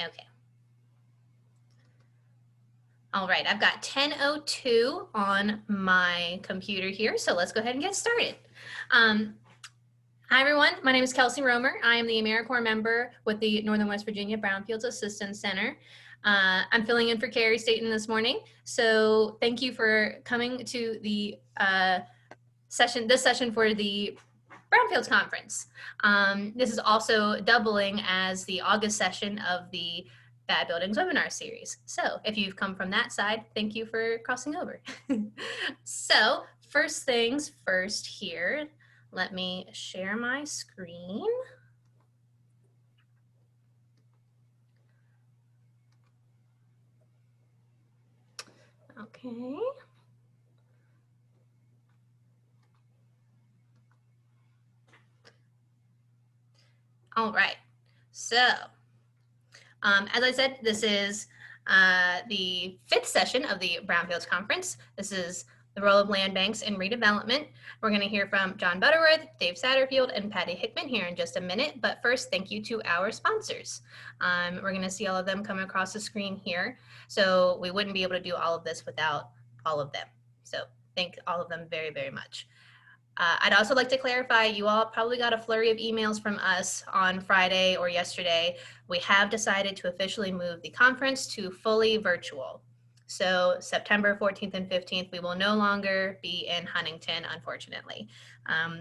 Okay. All right, I've got 10:02 on my computer here, so let's go ahead and get started. Hi everyone, my name is Kelsey Romer. I am the AmeriCorps member with the Northern West Virginia Brownfields Assistance Center. I'm filling in for Carrie Staten this morning, so thank you for coming to the this session for the Brownfields Conference. This is also doubling as the August session of the Bad Buildings webinar series. So if you've come from that side, thank you for crossing over. So first things first here, let me share my screen. Okay. All right, so as I said, this is the 5th session of the Brownfields Conference. This is the role of land banks in redevelopment. We're going to hear from John Butterworth, Dave Satterfield, and Patty Hickman here in just a minute. But first, thank you to our sponsors. We're going to see all of them come across the screen here. So we wouldn't be able to do all of this without all of them. So thank all of them very, very much. I'd also like to clarify, you all probably got a flurry of emails from us on Friday or yesterday. We have decided to officially move the conference to fully virtual. So September 14th and 15th, we will no longer be in Huntington, unfortunately.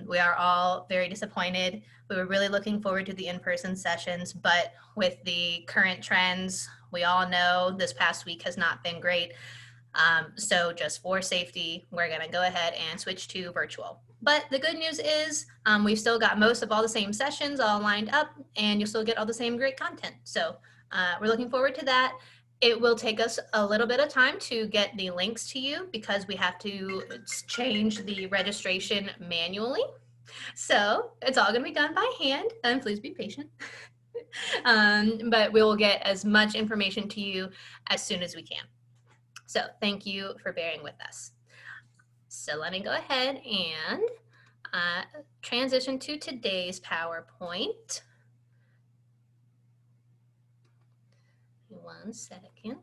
We are all very disappointed. We were really looking forward to the in-person sessions, but with the current trends, we all know this past week has not been great. So just for safety, we're gonna go ahead and switch to virtual. But the good news is we've still got most of all the same sessions all lined up, and you'll still get all the same great content. So we're looking forward to that. It will take us a little bit of time to get the links to you because we have to change the registration manually. So it's all gonna be done by hand, and please be patient. But we will get as much information to you as soon as we can. So thank you for bearing with us. So let me go ahead and transition to today's PowerPoint. 1 second.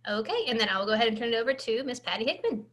Okay, and then I will go ahead and turn it over to Miss Patty Hickman.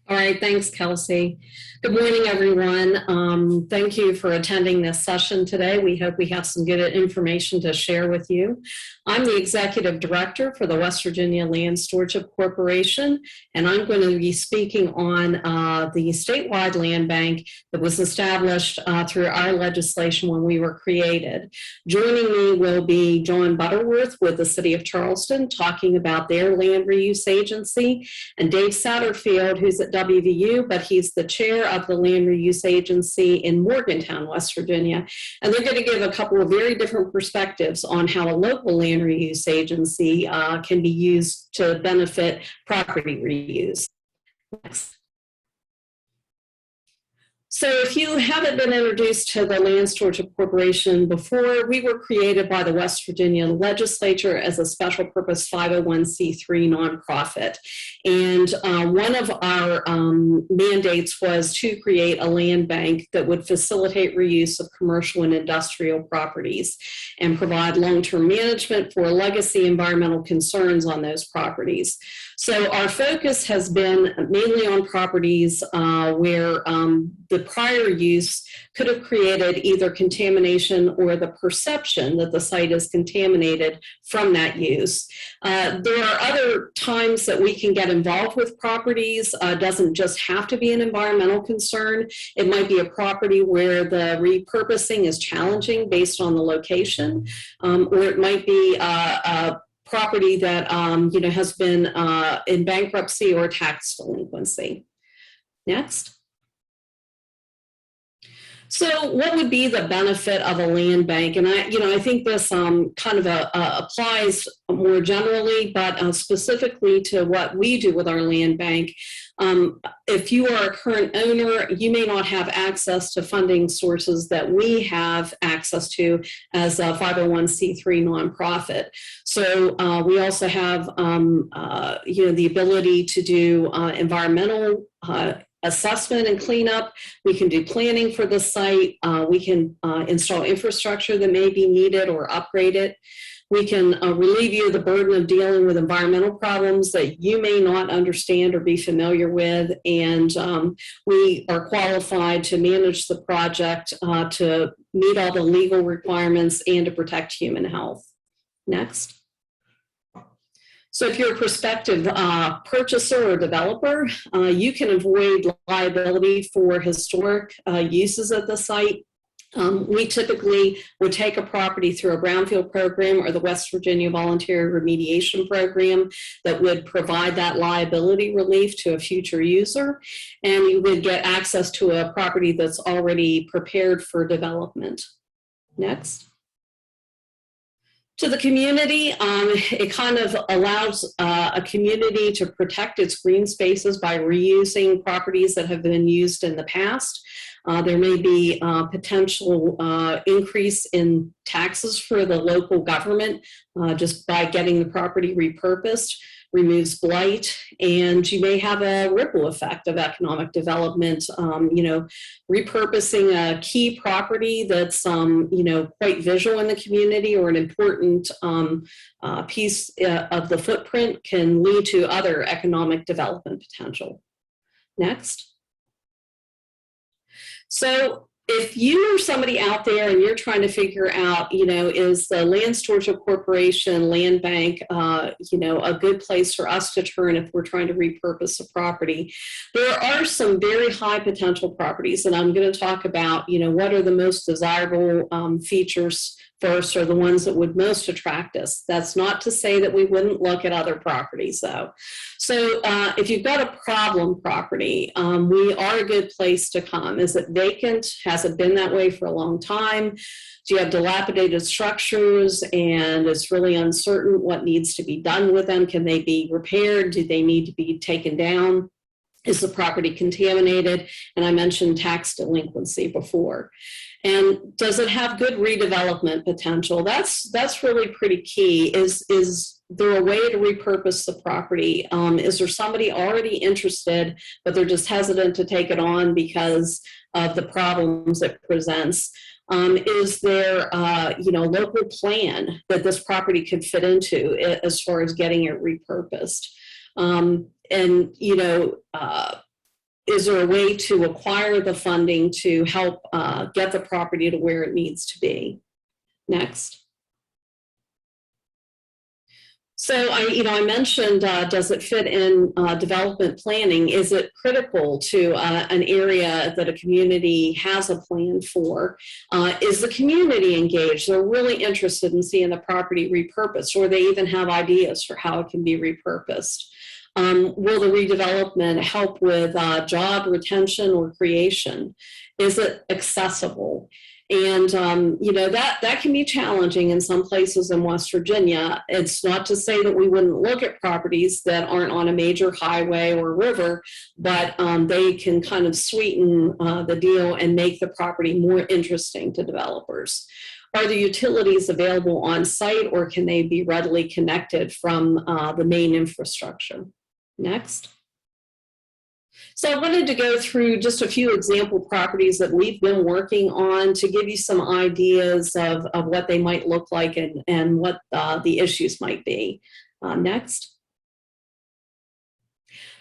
All right, thanks, Kelsey. Good morning, everyone. Thank you for attending this session today. We hope we have some good information to share with you. I'm the Executive Director for the West Virginia Land Stewardship Corporation, and I'm going to be speaking on the statewide land bank that was established through our legislation when we were created. Joining me will be John Butterworth with the City of Charleston, talking about their land reuse agency, and Dave Satterfield, who's at WVU, but he's the chair of the Land Reuse Agency in Morgantown, West Virginia. And they're going to give a couple of very different perspectives on how a local land reuse agency can be used to benefit property reuse. Next. So if you haven't been introduced to the Land Stewardship Corporation before, we were created by the West Virginia legislature as a special purpose 501c3 nonprofit. And one of our mandates was to create a land bank that would facilitate reuse of commercial and industrial properties and provide long-term management for legacy environmental concerns on those properties. So our focus has been mainly on properties where the prior use could have created either contamination or the perception that the site is contaminated from that use. There are other times that we can get involved with properties. Doesn't just have to be an environmental concern. It might be a property where the repurposing is challenging based on the location, or it might be a property that has been in bankruptcy or tax delinquency. Next. So what would be the benefit of a land bank? And I think this kind of applies more generally, but specifically to what we do with our land bank. If you are a current owner, you may not have access to funding sources that we have access to as a 501c3 nonprofit. So we also have, the ability to do environmental assessment and cleanup. We can do planning for the site. We can install infrastructure that may be needed or upgrade it. We can relieve you of the burden of dealing with environmental problems that you may not understand or be familiar with. And we are qualified to manage the project to meet all the legal requirements and to protect human health. Next. So if you're a prospective purchaser or developer, you can avoid liability for historic uses of the site. We typically would take a property through a Brownfield program or the West Virginia Voluntary Remediation Program that would provide that liability relief to a future user, and you would get access to a property that's already prepared for development. Next. To the community, it kind of allows a community to protect its green spaces by reusing properties that have been used in the past. There may be potential increase in taxes for the local government just by getting the property repurposed, removes blight, and you may have a ripple effect of economic development. Repurposing a key property that's quite visual in the community or an important piece of the footprint can lead to other economic development potential. Next. So if you are somebody out there and you're trying to figure out, is the Land Stewardship Corporation Land Bank, a good place for us to turn if we're trying to repurpose a property, there are some very high potential properties, and I'm going to talk about, what are the most desirable features first, or the ones that would most attract us. That's not to say that we wouldn't look at other properties, though. So if you've got a problem property, we are a good place to come. Is it vacant? Has it been that way for a long time? Do you have dilapidated structures and it's really uncertain what needs to be done with them? Can they be repaired? Do they need to be taken down? Is the property contaminated? And I mentioned tax delinquency before. And does it have good redevelopment potential? That's really pretty key. Is there a way to repurpose the property? Is there somebody already interested, but they're just hesitant to take it on because of the problems it presents? Is there a local plan that this property could fit into as far as getting it repurposed? Is there a way to acquire the funding to help get the property to where it needs to be? Next. So I mentioned, does it fit in development planning? Is it critical to an area that a community has a plan for? Is the community engaged? They're really interested in seeing the property repurposed, or they even have ideas for how it can be repurposed. Will the redevelopment help with job retention or creation? Is it accessible? And, that can be challenging in some places in West Virginia. It's not to say that we wouldn't look at properties that aren't on a major highway or river, but they can kind of sweeten the deal and make the property more interesting to developers. Are the utilities available on site, or can they be readily connected from the main infrastructure? Next. So I wanted to go through just a few example properties that we've been working on to give you some ideas of what they might look like and what the issues might be. Next.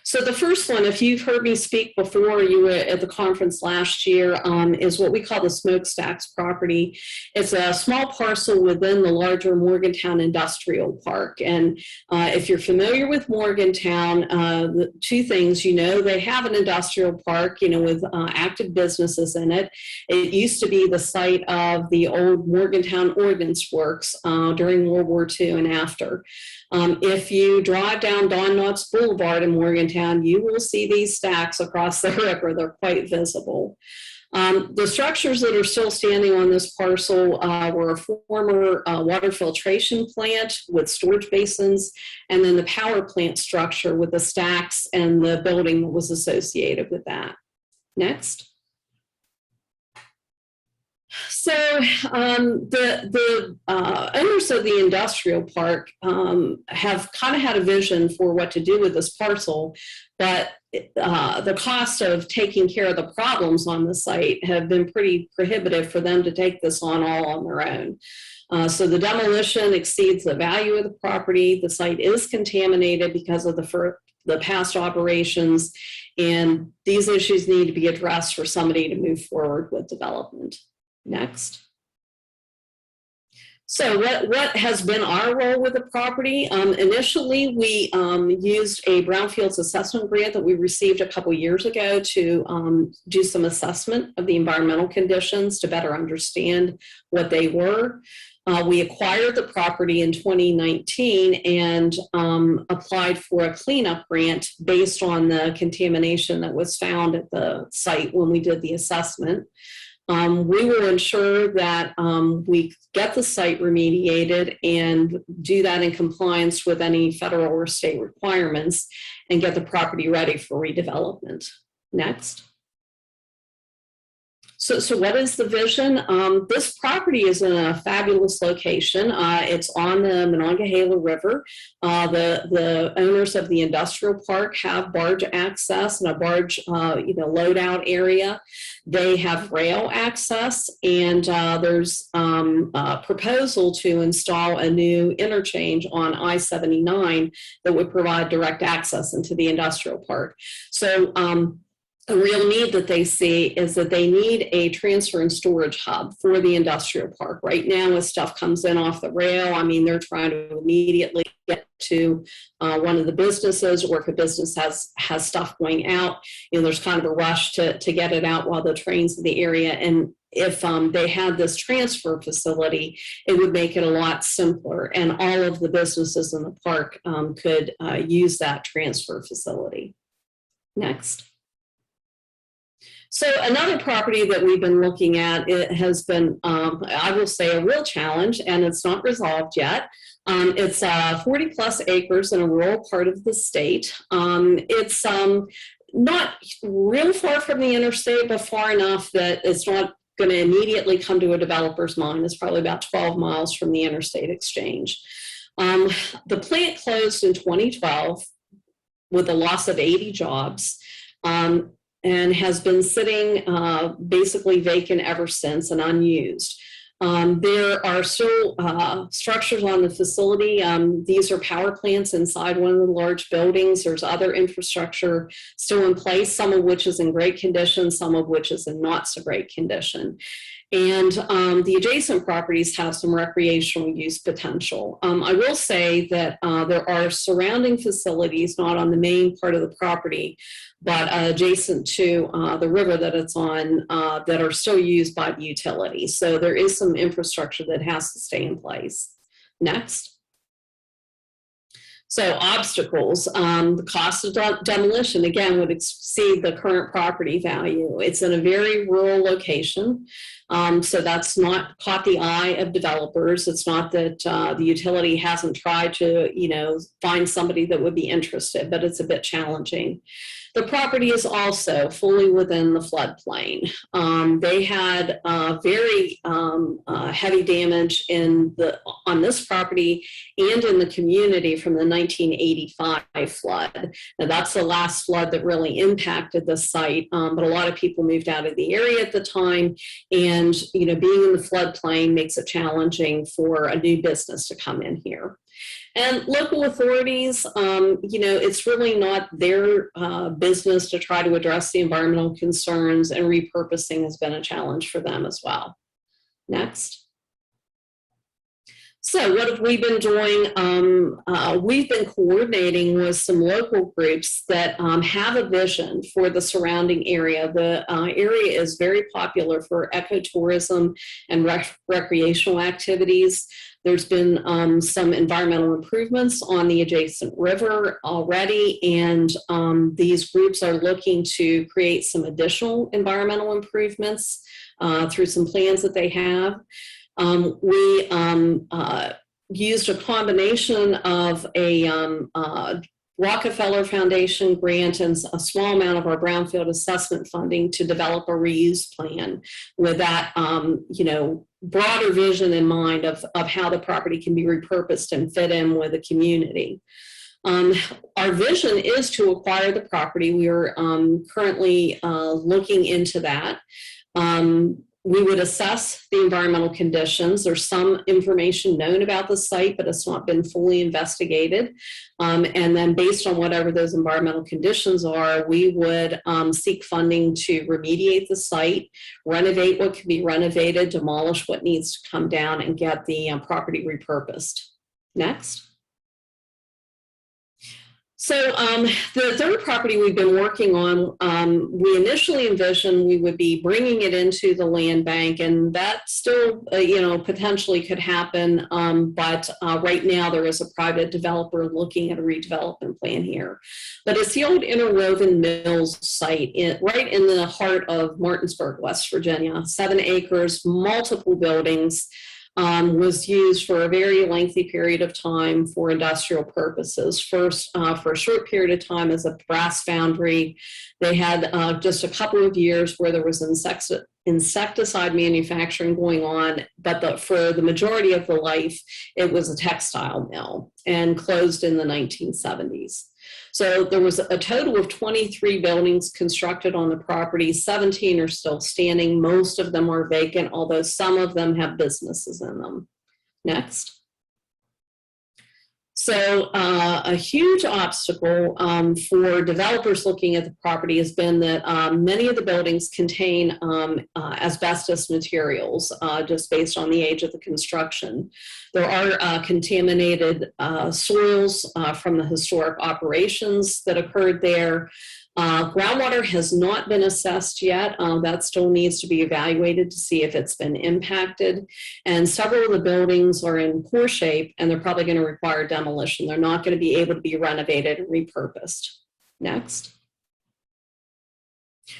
So the first one, if you've heard me speak before, you were at the conference last year, is what we call the Smokestacks property. It's a small parcel within the larger Morgantown Industrial Park. And if you're familiar with Morgantown, the two things, they have an industrial park, with active businesses in it. It used to be the site of the old Morgantown Ordnance Works during World War II and after. If you drive down Don Knotts Boulevard in Morgantown, you will see these stacks across the river. They're quite visible. The structures that are still standing on this parcel were a former water filtration plant with storage basins, and then the power plant structure with the stacks and the building that was associated with that. Next. So the owners of the industrial park have kind of had a vision for what to do with this parcel, but the cost of taking care of the problems on the site have been pretty prohibitive for them to take this on all on their own. So the demolition exceeds the value of the property. The site is contaminated because of the past operations, and these issues need to be addressed for somebody to move forward with development. Next. So what has been our role with the property? Initially, we used a Brownfields assessment grant that we received a couple years ago to do some assessment of the environmental conditions to better understand what they were. We acquired the property in 2019 and applied for a cleanup grant based on the contamination that was found at the site when we did the assessment. We will ensure that we get the site remediated and do that in compliance with any federal or state requirements and get the property ready for redevelopment. Next. So what is the vision? This property is in a fabulous location. It's on the Monongahela River. The owners of the industrial park have barge access and a barge loadout area. They have rail access, and there's a proposal to install a new interchange on I-79 that would provide direct access into the industrial park. So a real need that they see is that they need a transfer and storage hub for the industrial park. Right now, as stuff comes in off the rail, I mean, they're trying to immediately get to one of the businesses, or if a business has stuff going out, there's kind of a rush to get it out while the train's in the area. And if they had this transfer facility, it would make it a lot simpler, and all of the businesses in the park could use that transfer facility. Next. So another property that we've been looking at, it has been, I will say, a real challenge, and it's not resolved yet. It's 40 plus acres in a rural part of the state. It's not real far from the interstate, but far enough that it's not going to immediately come to a developer's mind. It's probably about 12 miles from the interstate exchange. The plant closed in 2012 with a loss of 80 jobs. And has been sitting basically vacant ever since and unused. There are still structures on the facility. These are power plants inside one of the large buildings. There's other infrastructure still in place, some of which is in great condition, some of which is in not so great condition. And the adjacent properties have some recreational use potential. I will say that there are surrounding facilities, not on the main part of the property, but adjacent to the river that it's on, that are still used by the utility. So there is some infrastructure that has to stay in place. Next. So obstacles, the cost of demolition, again, would exceed the current property value. It's in a very rural location. So that's not caught the eye of developers. It's not that the utility hasn't tried to, find somebody that would be interested, but it's a bit challenging. The property is also fully within the floodplain. They had very heavy damage on this property and in the community from the 1985 flood. Now that's the last flood that really impacted the site, but a lot of people moved out of the area at the time, and being in the floodplain makes it challenging for a new business to come in here. And local authorities, it's really not their business to try to address the environmental concerns, and repurposing has been a challenge for them as well. Next. So what have we been doing? We've been coordinating with some local groups that have a vision for the surrounding area. The area is very popular for ecotourism and recreational activities. There's been some environmental improvements on the adjacent river already, and these groups are looking to create some additional environmental improvements through some plans that they have. We used a combination of a Rockefeller Foundation grant and a small amount of our Brownfield assessment funding to develop a reuse plan with that, broader vision in mind of how the property can be repurposed and fit in with the community. Our vision is to acquire the property. We are currently looking into that. We would assess the environmental conditions. There's some information known about the site, but it's not been fully investigated. And then based on whatever those environmental conditions are, we would seek funding to remediate the site, renovate what can be renovated, demolish what needs to come down, and get the property repurposed. Next. So the third property we've been working on, we initially envisioned we would be bringing it into the land bank, and that still, potentially could happen. But right now there is a private developer looking at a redevelopment plan here. But it's the old interwoven mills site right in the heart of Martinsburg, West Virginia. 7 acres, multiple buildings. Was used for a very lengthy period of time for industrial purposes. First, for a short period of time as a brass foundry. They had just a couple of years where there was insecticide manufacturing going on, but for the majority of the life, it was a textile mill and closed in the 1970s. So there was a total of 23 buildings constructed on the property. 17 are still standing. Most of them are vacant, although some of them have businesses in them. Next. So a huge obstacle for developers looking at the property has been that many of the buildings contain asbestos materials just based on the age of the construction. There are contaminated soils from the historic operations that occurred there. Groundwater has not been assessed yet. That still needs to be evaluated to see if it's been impacted. And several of the buildings are in poor shape, and they're probably going to require demolition. They're not going to be able to be renovated and repurposed. Next.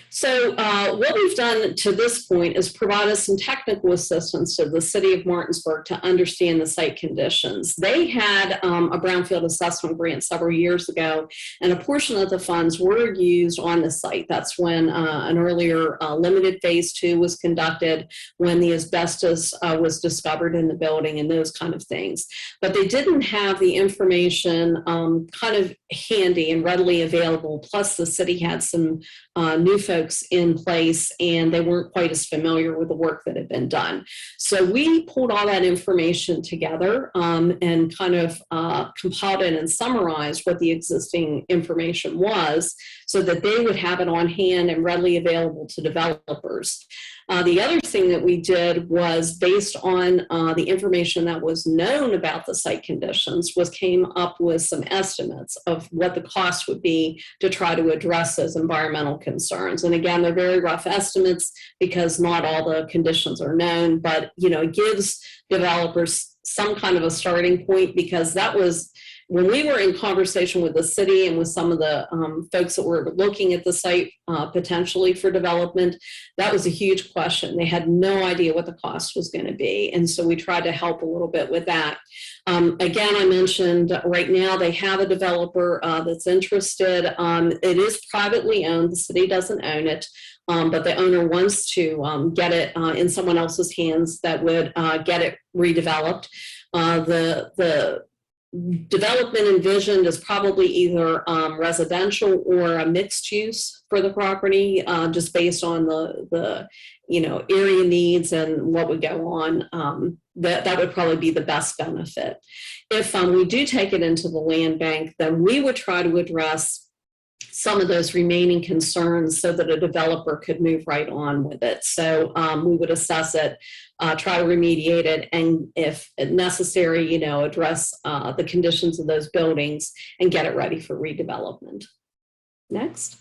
So what we've done to this point is provided some technical assistance to the city of Martinsburg to understand the site conditions. They had a brownfield assessment grant several years ago, and a portion of the funds were used on the site. That's when an earlier limited phase 2 was conducted, when the asbestos was discovered in the building and those kind of things. But they didn't have the information kind of handy and readily available. Plus the city had some new folks in place, and they weren't quite as familiar with the work that had been done. So we pulled all that information together and kind of compiled it and summarized what the existing information was so that they would have it on hand and readily available to developers. The other thing that we did was, based on the information that was known about the site conditions, came up with some estimates of what the cost would be to try to address those environmental concerns. And again, they're very rough estimates because not all the conditions are known, but it gives developers some kind of a starting point, because that was when we were in conversation with the city and with some of the folks that were looking at the site potentially for development. That was a huge question. They had no idea what the cost was going to be. And so we tried to help a little bit with that. Again, I mentioned right now they have a developer that's interested. It is privately owned. The city doesn't own it. But the owner wants to get it in someone else's hands that would get it redeveloped. The development envisioned is probably either residential or a mixed use for the property, just based on the area needs and what would go on. That would probably be the best benefit. If we do take it into the land bank, then we would try to address some of those remaining concerns so that a developer could move right on with it. So we would assess it, try to remediate it, and if necessary, address the conditions of those buildings and get it ready for redevelopment. Next.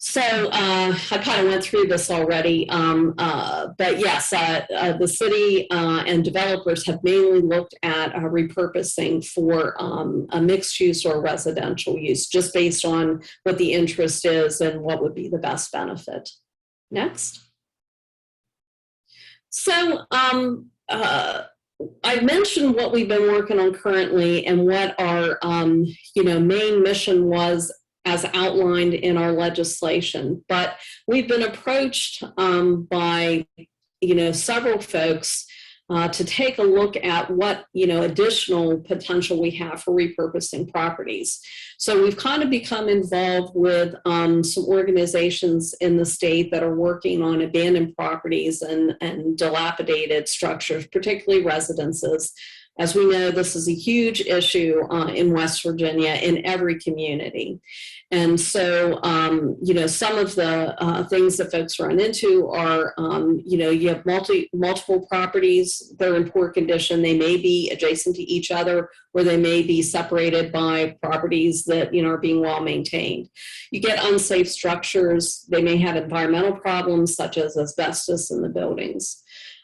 So I kind of went through this already, but yes, the city and developers have mainly looked at repurposing for a mixed use or residential use, just based on what the interest is and what would be the best benefit. Next. So I mentioned what we've been working on currently and what our main mission was as outlined in our legislation, but we've been approached by several folks to take a look at what additional potential we have for repurposing properties. So we've kind of become involved with some organizations in the state that are working on abandoned properties and dilapidated structures, particularly residences. As we know, this is a huge issue in West Virginia in every community. And so, some of the things that folks run into are, you have multiple properties, they're in poor condition, they may be adjacent to each other, or they may be separated by properties that, are being well maintained. You get unsafe structures, they may have environmental problems such as asbestos in the buildings.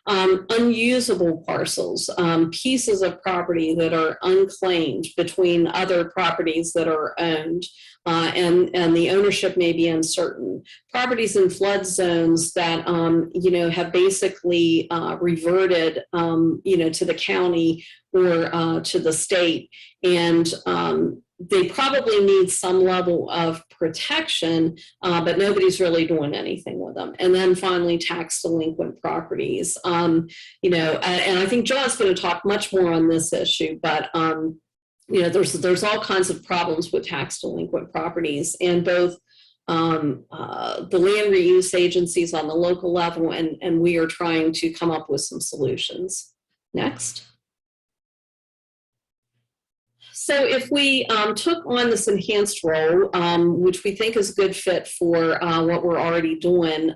Unusable parcels, pieces of property that are unclaimed between other properties that are owned, and the ownership may be uncertain. Properties in flood zones that have basically reverted to the county or to the state, and they probably need some level of protection, but nobody's really doing anything with them. And then finally, tax delinquent properties. And I think John's going to talk much more on this issue, but there's all kinds of problems with tax delinquent properties, and both the land reuse agencies on the local level, and we are trying to come up with some solutions. Next. So if we took on this enhanced role, which we think is a good fit for what we're already doing,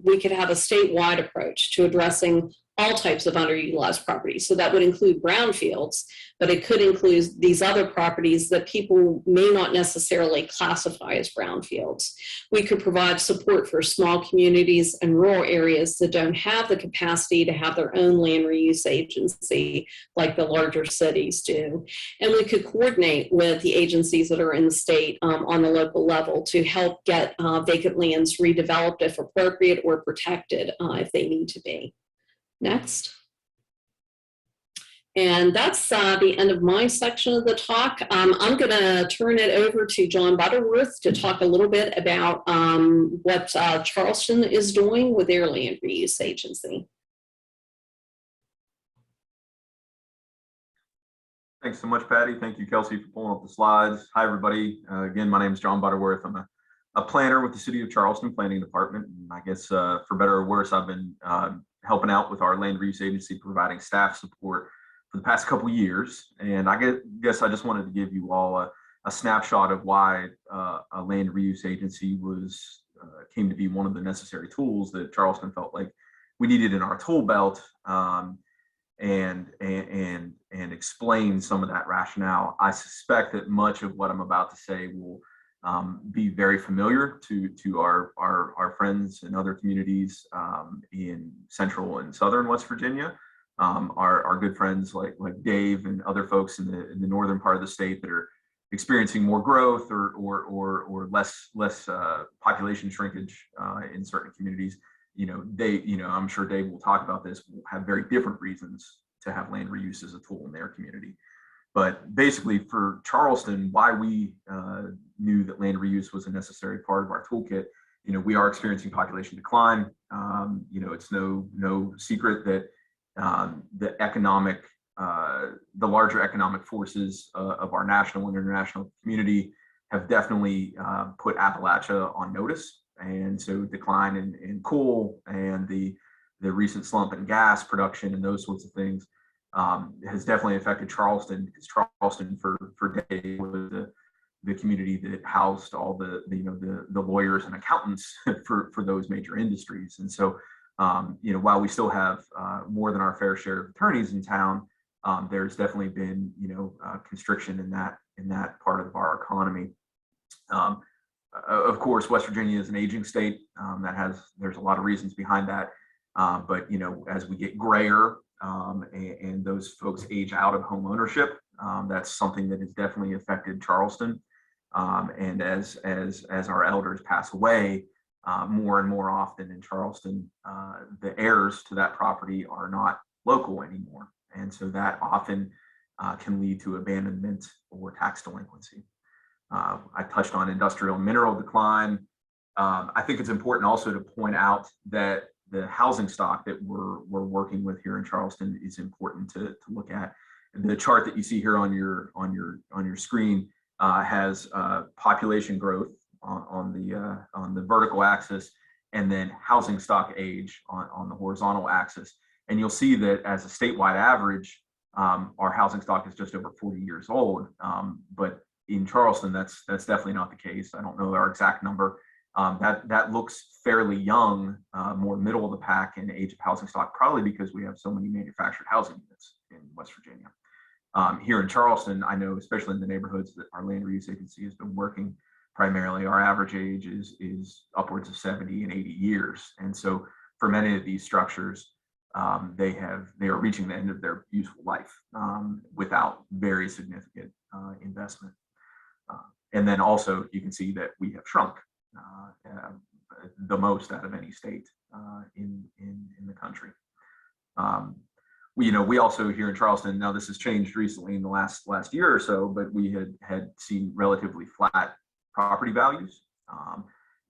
we could have a statewide approach to addressing all types of underutilized properties. So that would include brownfields, but it could include these other properties that people may not necessarily classify as brownfields. We could provide support for small communities and rural areas that don't have the capacity to have their own land reuse agency like the larger cities do. And we could coordinate with the agencies that are in the state on the local level to help get vacant lands redeveloped if appropriate, or protected if they need to be. Next. And that's the end of my section of the talk. I'm going to turn it over to John Butterworth to talk a little bit about what Charleston is doing with their land reuse agency. Thanks so much, Patty. Thank you, Kelsey, for pulling up the slides. Hi, everybody. Again, my name is John Butterworth. I'm a planner with the City of Charleston Planning Department. And I guess for better or worse, I've been helping out with our land reuse agency, providing staff support for the past couple years. And I guess I just wanted to give you all a snapshot of why a land reuse agency came to be one of the necessary tools that Charleston felt like we needed in our tool belt, and explain some of that rationale. I suspect that much of what I'm about to say will be very familiar to our friends and other communities in central and southern West Virginia. Our good friends like Dave and other folks in the northern part of the state that are experiencing more growth or less population shrinkage in certain communities. I'm sure Dave will talk about this, will have very different reasons to have land reuse as a tool in their community. But basically for Charleston, why we knew that land reuse was a necessary part of our toolkit, we are experiencing population decline. It's no secret that the larger economic forces of our national and international community have definitely put Appalachia on notice. And so decline in coal and the recent slump in gas production and those sorts of things has definitely affected Charleston, because Charleston for decades was the community that housed all the lawyers and accountants for those major industries. And so, while we still have more than our fair share of attorneys in town, there's definitely been, constriction in that part of our economy. Of course, West Virginia is an aging state. There's a lot of reasons behind that. But as we get grayer and those folks age out of home ownership, that's something that has definitely affected Charleston. And as our elders pass away, more and more often in Charleston, the heirs to that property are not local anymore, and so that often can lead to abandonment or tax delinquency. I touched on industrial and mineral decline. I think it's important also to point out that the housing stock that we're working with here in Charleston is important to look at. The chart that you see here on your screen has population growth on the vertical axis, and then housing stock age on the horizontal axis. And you'll see that as a statewide average, our housing stock is just over 40 years old. But in Charleston, that's definitely not the case. I don't know our exact number. That looks fairly young, more middle of the pack in age of housing stock, probably because we have so many manufactured housing units in West Virginia. Here in Charleston, I know, especially in the neighborhoods that our land reuse agency has been working primarily, our average age is upwards of 70 and 80 years. And so for many of these structures, they are reaching the end of their useful life without very significant investment. And then also you can see that we have shrunk the most out of any state in the country. We also here in Charleston, now this has changed recently in the last year or so, but we had seen relatively flat property values.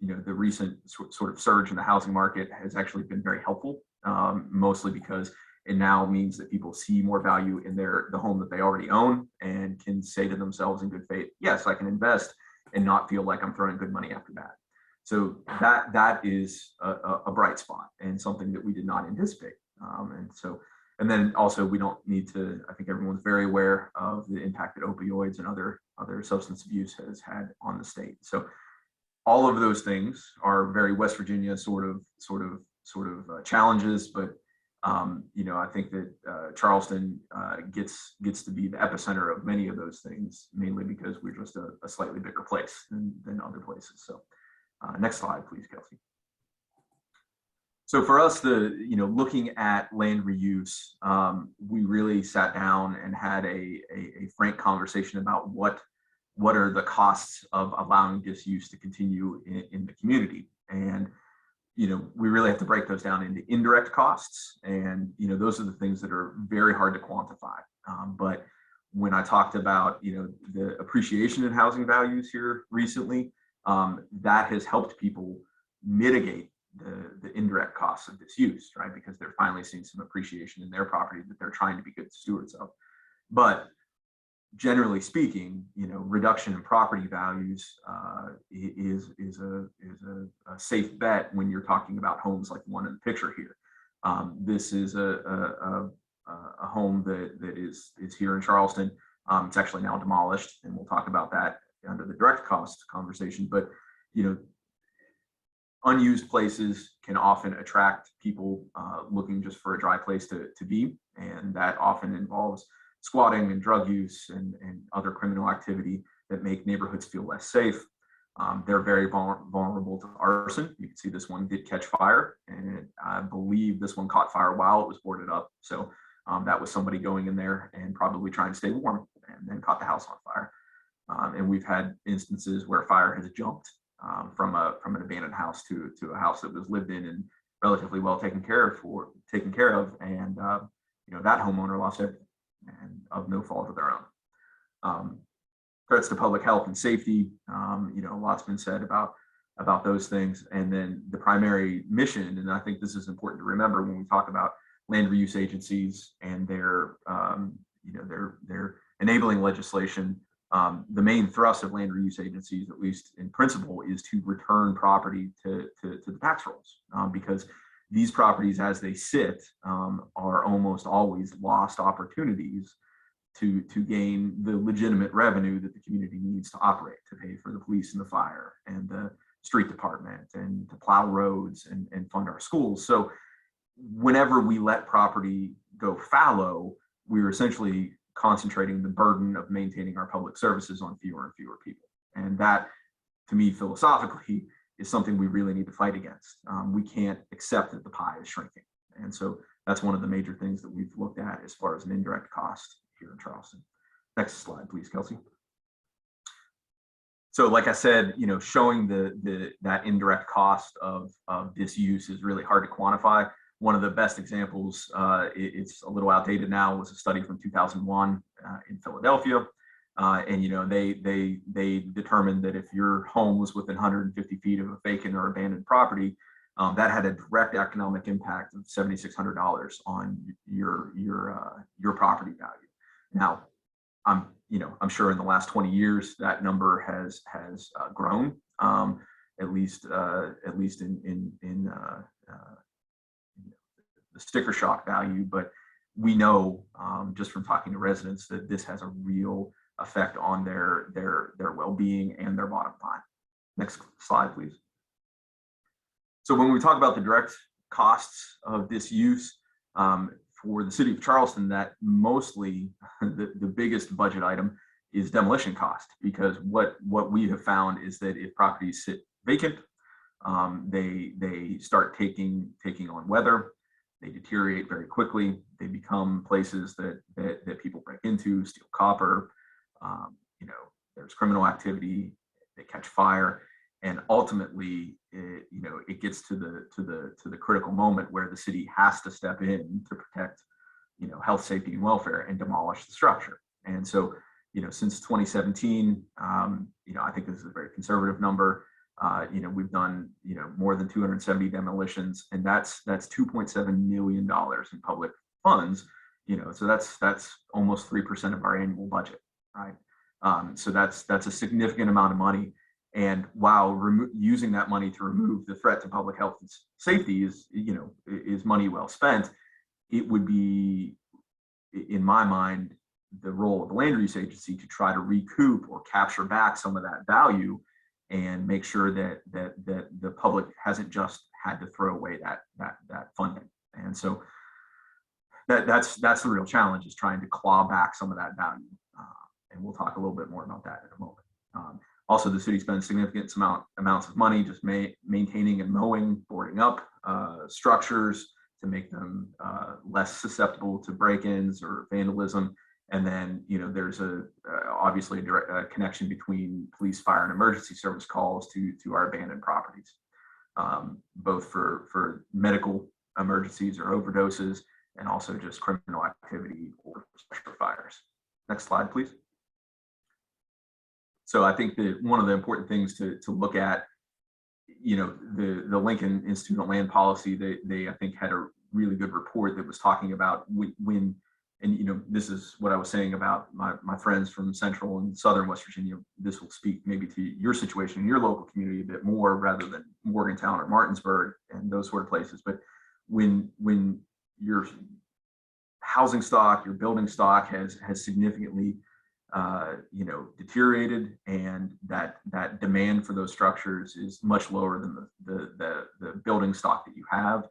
The recent sort of surge in the housing market has actually been very helpful, mostly because it now means that people see more value in the home that they already own and can say to themselves in good faith, yes, I can invest and not feel like I'm throwing good money after bad. So that is a bright spot and something that we did not anticipate. And then also we don't need to, I think everyone's very aware of the impact that opioids and other substance abuse has had on the state. So all of those things are very West Virginia sort of challenges, but I think that Charleston gets to be the epicenter of many of those things, mainly because we're just a slightly bigger place than other places. So next slide, please, Kelsey. So for us, looking at land reuse, we really sat down and had a frank conversation about what are the costs of allowing disuse to continue in the community. And we really have to break those down into indirect costs. And, those are the things that are very hard to quantify. But when I talked about, the appreciation in housing values here recently, that has helped people mitigate the indirect costs of disuse, right? Because they're finally seeing some appreciation in their property that they're trying to be good stewards of. But generally speaking, reduction in property values is a safe bet when you're talking about homes like the one in the picture here. This is a home that is here in Charleston. It's actually now demolished, and we'll talk about that under the direct cost conversation. But unused places can often attract people looking just for a dry place to be, and that often involves squatting and drug use and other criminal activity that make neighborhoods feel less safe. They're very vulnerable to arson. You can see this one did catch fire, and I believe this one caught fire while it was boarded up. So that was somebody going in there and probably trying to stay warm, and then caught the house on fire. And we've had instances where fire has jumped from an abandoned house to a house that was lived in and relatively well taken care of, and that homeowner lost everything, and of no fault of their own. Threats to public health and safety, a lot's been said about those things. And then the primary mission, and I think this is important to remember when we talk about land reuse agencies and their enabling legislation, the main thrust of land reuse agencies, at least in principle, is to return property to the tax rolls, because these properties as they sit are almost always lost opportunities to gain the legitimate revenue that the community needs to operate, to pay for the police and the fire and the street department and to plow roads and fund our schools. So whenever we let property go fallow, we're essentially concentrating the burden of maintaining our public services on fewer and fewer people. And that, to me, philosophically, is something we really need to fight against. We can't accept that the pie is shrinking. And so that's one of the major things that we've looked at as far as an indirect cost here in Charleston. Next slide, please, Kelsey. So like I said, showing that indirect cost of disuse is really hard to quantify. One of the best examples, it's a little outdated now, was a study from 2001 in Philadelphia. And they determined that if your home was within 150 feet of a vacant or abandoned property, that had a direct economic impact of $7,600 on your property value. Now, I'm sure in the last 20 years that number has grown, at least in the sticker shock value. But we know just from talking to residents that this has a real effect on their well-being and their bottom line. Next slide, please. So when we talk about the direct costs of disuse for the city of Charleston, that mostly the biggest budget item is demolition cost, because what we have found is that if properties sit vacant, they start taking on weather, they deteriorate very quickly, they become places that people break into, steal copper, there's criminal activity, they catch fire, and ultimately, it gets to the critical moment where the city has to step in to protect, health, safety, and welfare, and demolish the structure. And so, since 2017, I think this is a very conservative number. We've done, more than 270 demolitions, and that's $2.7 million in public funds. So that's almost 3% of our annual budget, right? So that's a significant amount of money. And while using that money to remove the threat to public health and safety is money well spent, it would be, in my mind, the role of the land use agency to try to recoup or capture back some of that value and make sure that the public hasn't just had to throw away that funding. And so that's the real challenge, is trying to claw back some of that value. And we'll talk a little bit more about that in a moment. Also, the city spends significant amounts of money just maintaining and mowing, boarding up structures to make them less susceptible to break-ins or vandalism. And then, there's obviously a direct connection between police, fire, and emergency service calls to our abandoned properties, both for medical emergencies or overdoses, and also just criminal activity or special fires. Next slide, please. So I think that one of the important things to look at, the Lincoln Institute on Land Policy, they I think had a really good report that was talking about when and this is what I was saying about my friends from Central and Southern West Virginia. This will speak maybe to your situation in your local community a bit more, rather than Morgantown or Martinsburg and those sort of places. But when your housing stock, your building stock has significantly deteriorated, and that demand for those structures is much lower than the building stock that you have,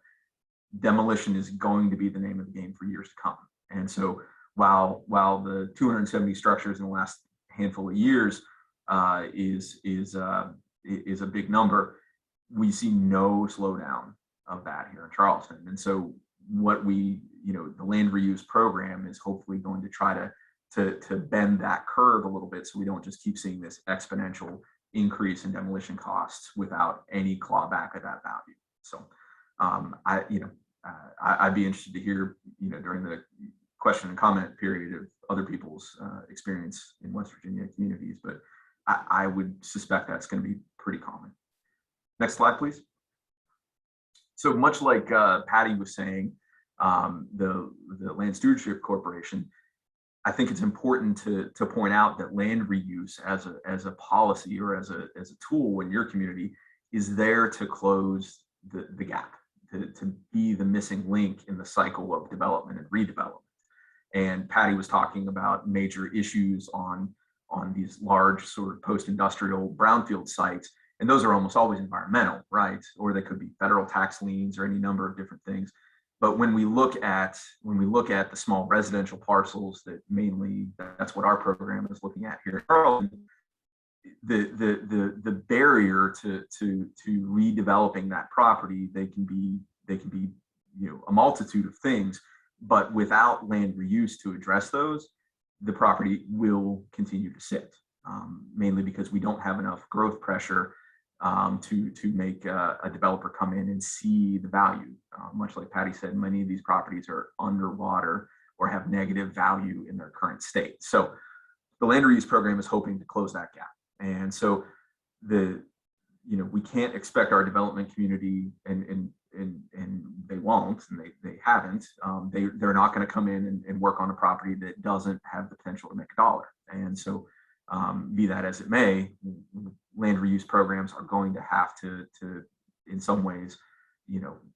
demolition is going to be the name of the game for years to come. And so while the 270 structures in the last handful of years is a big number, we see no slowdown of that here in Charleston. And so what the land reuse program is hopefully going to try to bend that curve a little bit, so we don't just keep seeing this exponential increase in demolition costs without any clawback of that value. So I'd be interested to hear, during the question and comment period, of other people's experience in West Virginia communities, but I would suspect that's going to be pretty common. Next slide, please. So much like Patty was saying, the Land Stewardship Corporation, I think it's important to point out that land reuse as a policy or as a tool in your community is there to close the gap, to be the missing link in the cycle of development and redevelopment. And Patty was talking about major issues on these large sort of post-industrial brownfield sites. And those are almost always environmental, right? Or they could be federal tax liens or any number of different things. But when we look at the small residential parcels, that mainly that's what our program is looking at here in Charleston, the barrier to redeveloping that property, they can be a multitude of things, but without land reuse to address those, the property will continue to sit, mainly because we don't have enough growth pressure to make a developer come in and see the value. Much like Patty said, many of these properties are underwater or have negative value in their current state. So the land reuse program is hoping to close that gap. And so we can't expect our development community, and they won't, and they haven't. They're not going to come in and work on a property that doesn't have the potential to make a dollar. And so, be that as it may, land reuse programs are going to have to in some ways,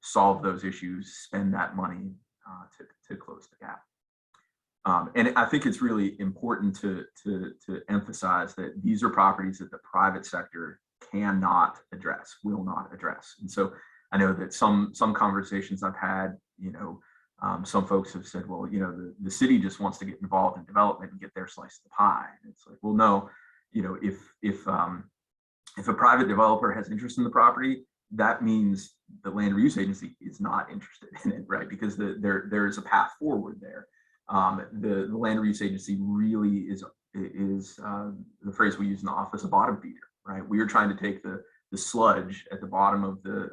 solve those issues, spend that money to close the gap. And I think it's really important to emphasize that these are properties that the private sector cannot address, will not address. And so I know that some conversations I've had, some folks have said, well, the city just wants to get involved in development and get their slice of the pie. And it's like, well, no, if a private developer has interest in the property, that means the land reuse agency is not interested in it, right? Because there is a path forward there. The land reuse agency really is the phrase we use in the office, a bottom feeder, right? We are trying to take the sludge at the bottom of the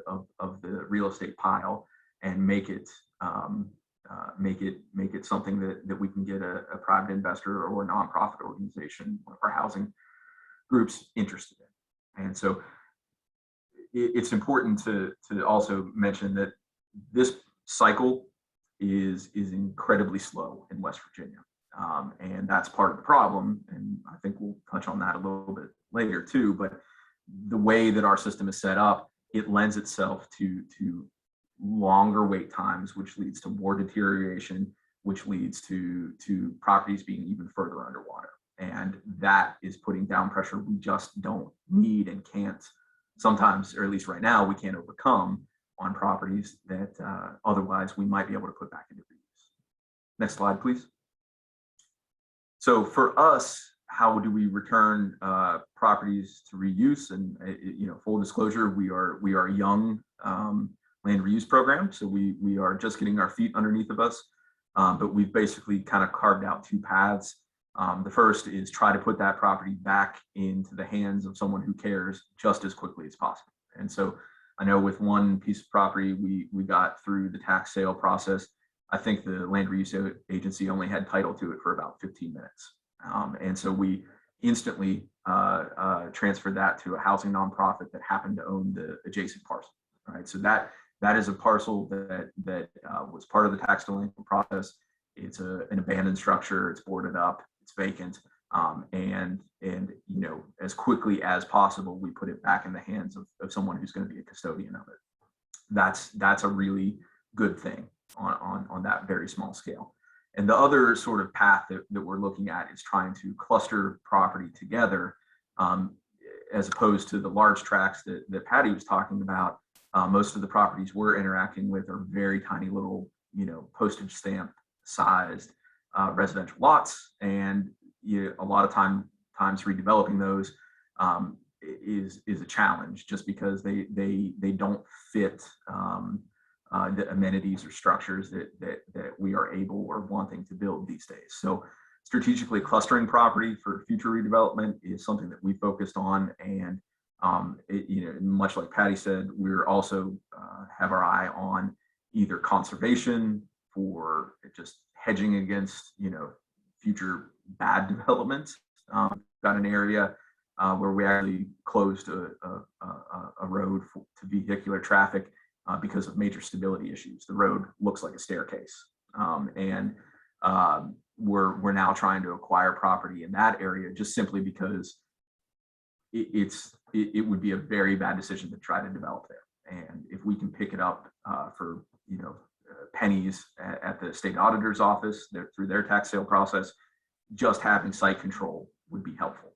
real estate pile and make it something that we can get a private investor or a nonprofit organization or housing groups interested in. And so it's important to also mention that this cycle is incredibly slow in West Virginia. And that's part of the problem. And I think we'll touch on that a little bit later too, but the way that our system is set up, it lends itself to longer wait times, which leads to more deterioration, which leads to properties being even further underwater. And that is putting down pressure we just don't need and can't sometimes, or at least right now, we can't overcome on properties that otherwise we might be able to put back into reuse. Next slide, please. So for us, how do we return properties to reuse? And full disclosure, we are a young land reuse program, so we are just getting our feet underneath of us. But we've basically kind of carved out two paths. The first is try to put that property back into the hands of someone who cares just as quickly as possible. And so I know with one piece of property, we got through the tax sale process. I think the land reuse agency only had title to it for about 15 minutes. And so we instantly transferred that to a housing nonprofit that happened to own the adjacent parcel. Right. So that is a parcel that was part of the tax delinquent process. It's an abandoned structure. It's boarded up. It's vacant. And as quickly as possible, we put it back in the hands of someone who's going to be a custodian of it. That's a really good thing on that very small scale. And the other sort of path that we're looking at is trying to cluster property together, as opposed to the large tracts that Patty was talking about. Most of the properties we're interacting with are very tiny little, postage stamp sized residential lots, and a lot of times redeveloping those is a challenge, just because they don't fit the amenities or structures that we are able or wanting to build these days. So strategically clustering property for future redevelopment is something that we focused on, and much like Patty said, we're also have our eye on either conservation for just hedging against future bad developments. Got an area where we actually closed a road to vehicular traffic because of major stability issues. The road looks like a staircase, and we're now trying to acquire property in that area just simply because it would be a very bad decision to try to develop there. And if we can pick it up for pennies at the state auditor's office through their tax sale process. Just having site control would be helpful.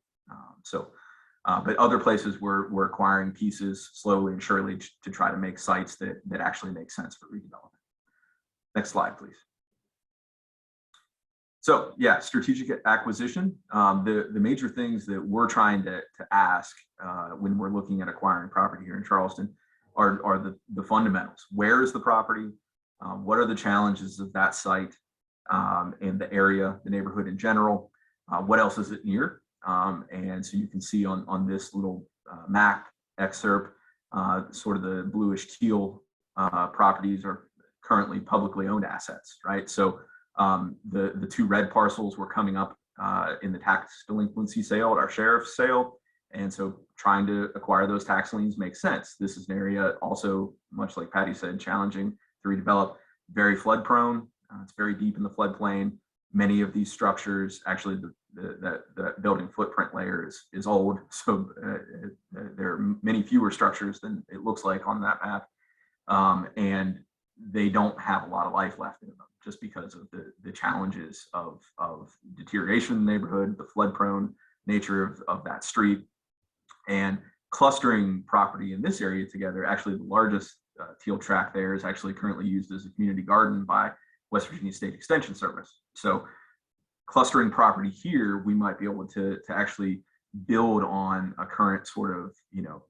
But other places we're acquiring pieces slowly and surely to try to make sites that actually make sense for redevelopment. Next slide, please. So yeah, strategic acquisition. The major things that we're trying to ask when we're looking at acquiring property here in Charleston are the fundamentals. Where is the property? What are the challenges of that site and the area, the neighborhood in general? What else is it near? And so you can see on this little map excerpt, sort of the bluish teal properties are currently publicly owned assets, right? So the two red parcels were coming up in the tax delinquency sale at our sheriff's sale. And so trying to acquire those tax liens makes sense. This is an area also, much like Patty said, challenging to redevelop, very flood prone. It's very deep in the floodplain. Many of these structures, actually the building footprint layer is old. So there are many fewer structures than it looks like on that map. And they don't have a lot of life left in them just because of the challenges of deterioration in the neighborhood, the flood prone nature of that street. And clustering property in this area together, actually the largest teal tract there is actually currently used as a community garden by West Virginia State Extension Service. So clustering property here, we might be able to actually build on a current sort of,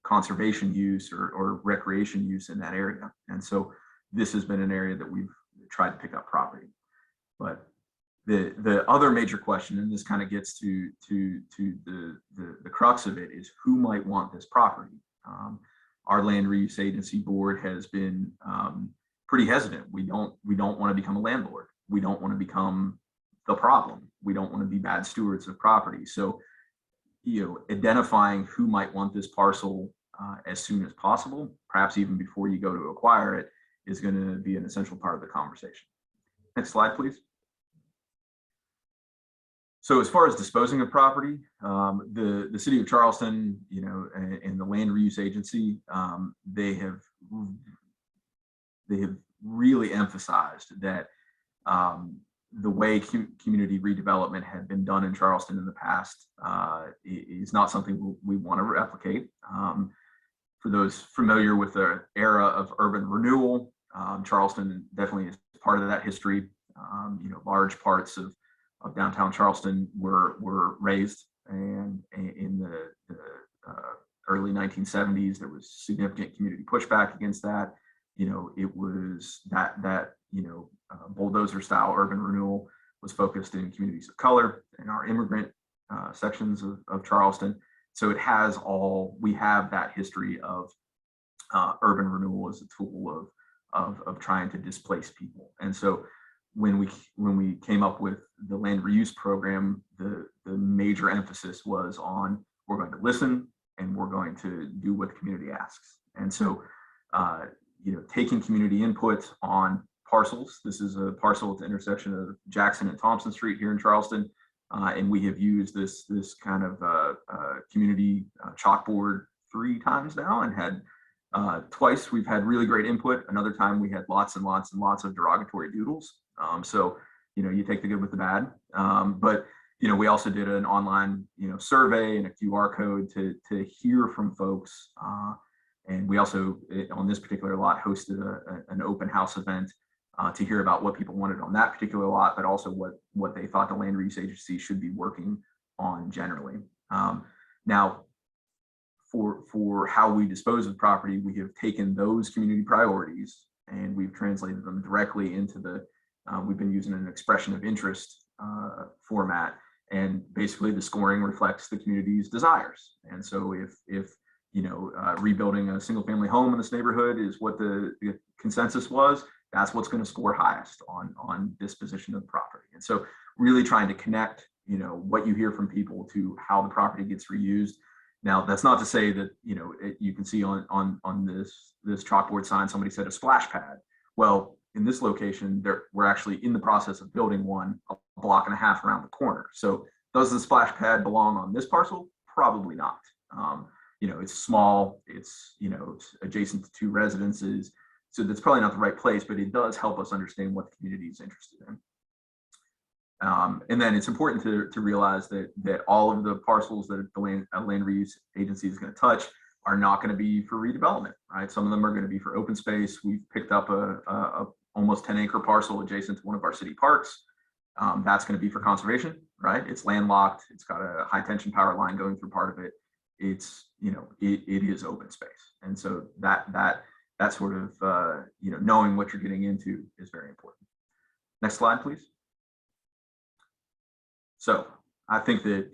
conservation use or recreation use in that area. And so this has been an area that we've tried to pick up property. But the other major question, and this kind of gets to the crux of it, is who might want this property? Our land reuse agency board has been pretty hesitant. We don't want to become a landlord. We don't want to become the problem. We don't want to be bad stewards of property. So, identifying who might want this parcel as soon as possible, perhaps even before you go to acquire it, is going to be an essential part of the conversation. Next slide, please. So as far as disposing of property, the city of Charleston, and the land reuse agency, they have really emphasized that the way community redevelopment had been done in Charleston in the past is not something we want to replicate. For those familiar with the era of urban renewal, Charleston definitely is part of that history. Large parts of downtown Charleston were raised, and in the early 1970s, there was significant community pushback against that. It was that bulldozer style urban renewal was focused in communities of color and our immigrant sections of Charleston. So we have that history of urban renewal as a tool of trying to displace people. And so when we came up with the land reuse program, the major emphasis was on, we're going to listen and we're going to do what the community asks. And so, taking community input on parcels. This is a parcel at the intersection of Jackson and Thompson Street here in Charleston. And we have used this kind of community chalkboard 3 times now, and had twice we've had really great input. Another time we had lots and lots and lots of derogatory doodles. So, you take the good with the bad. But, we also did an online, survey and a QR code to hear from folks. And we also, on this particular lot, hosted an open house event to hear about what people wanted on that particular lot, but also what they thought the land reuse agency should be working on generally. Now, for how we dispose of property, we have taken those community priorities and we've translated them directly into we've been using an expression of interest format, and basically the scoring reflects the community's desires. And so if rebuilding a single family home in this neighborhood is what the consensus was, that's what's going to score highest on disposition of the property. And so really trying to connect, what you hear from people to how the property gets reused. Now, that's not to say that, you can see on this chalkboard sign, somebody said a splash pad. Well, in this location, we're actually in the process of building one a block and a half around the corner. So does the splash pad belong on this parcel? Probably not. It's small, it's adjacent to 2 residences. So that's probably not the right place, but it does help us understand what the community is interested in. And then it's important to realize that all of the parcels that the land reuse agency is going to touch are not going to be for redevelopment, right? Some of them are going to be for open space. We've picked up a almost 10-acre parcel adjacent to one of our city parks. That's going to be for conservation, right? It's landlocked. It's got a high tension power line going through part of it. It's, it is open space. And so that sort of, knowing what you're getting into is very important. Next slide, please. So I think that,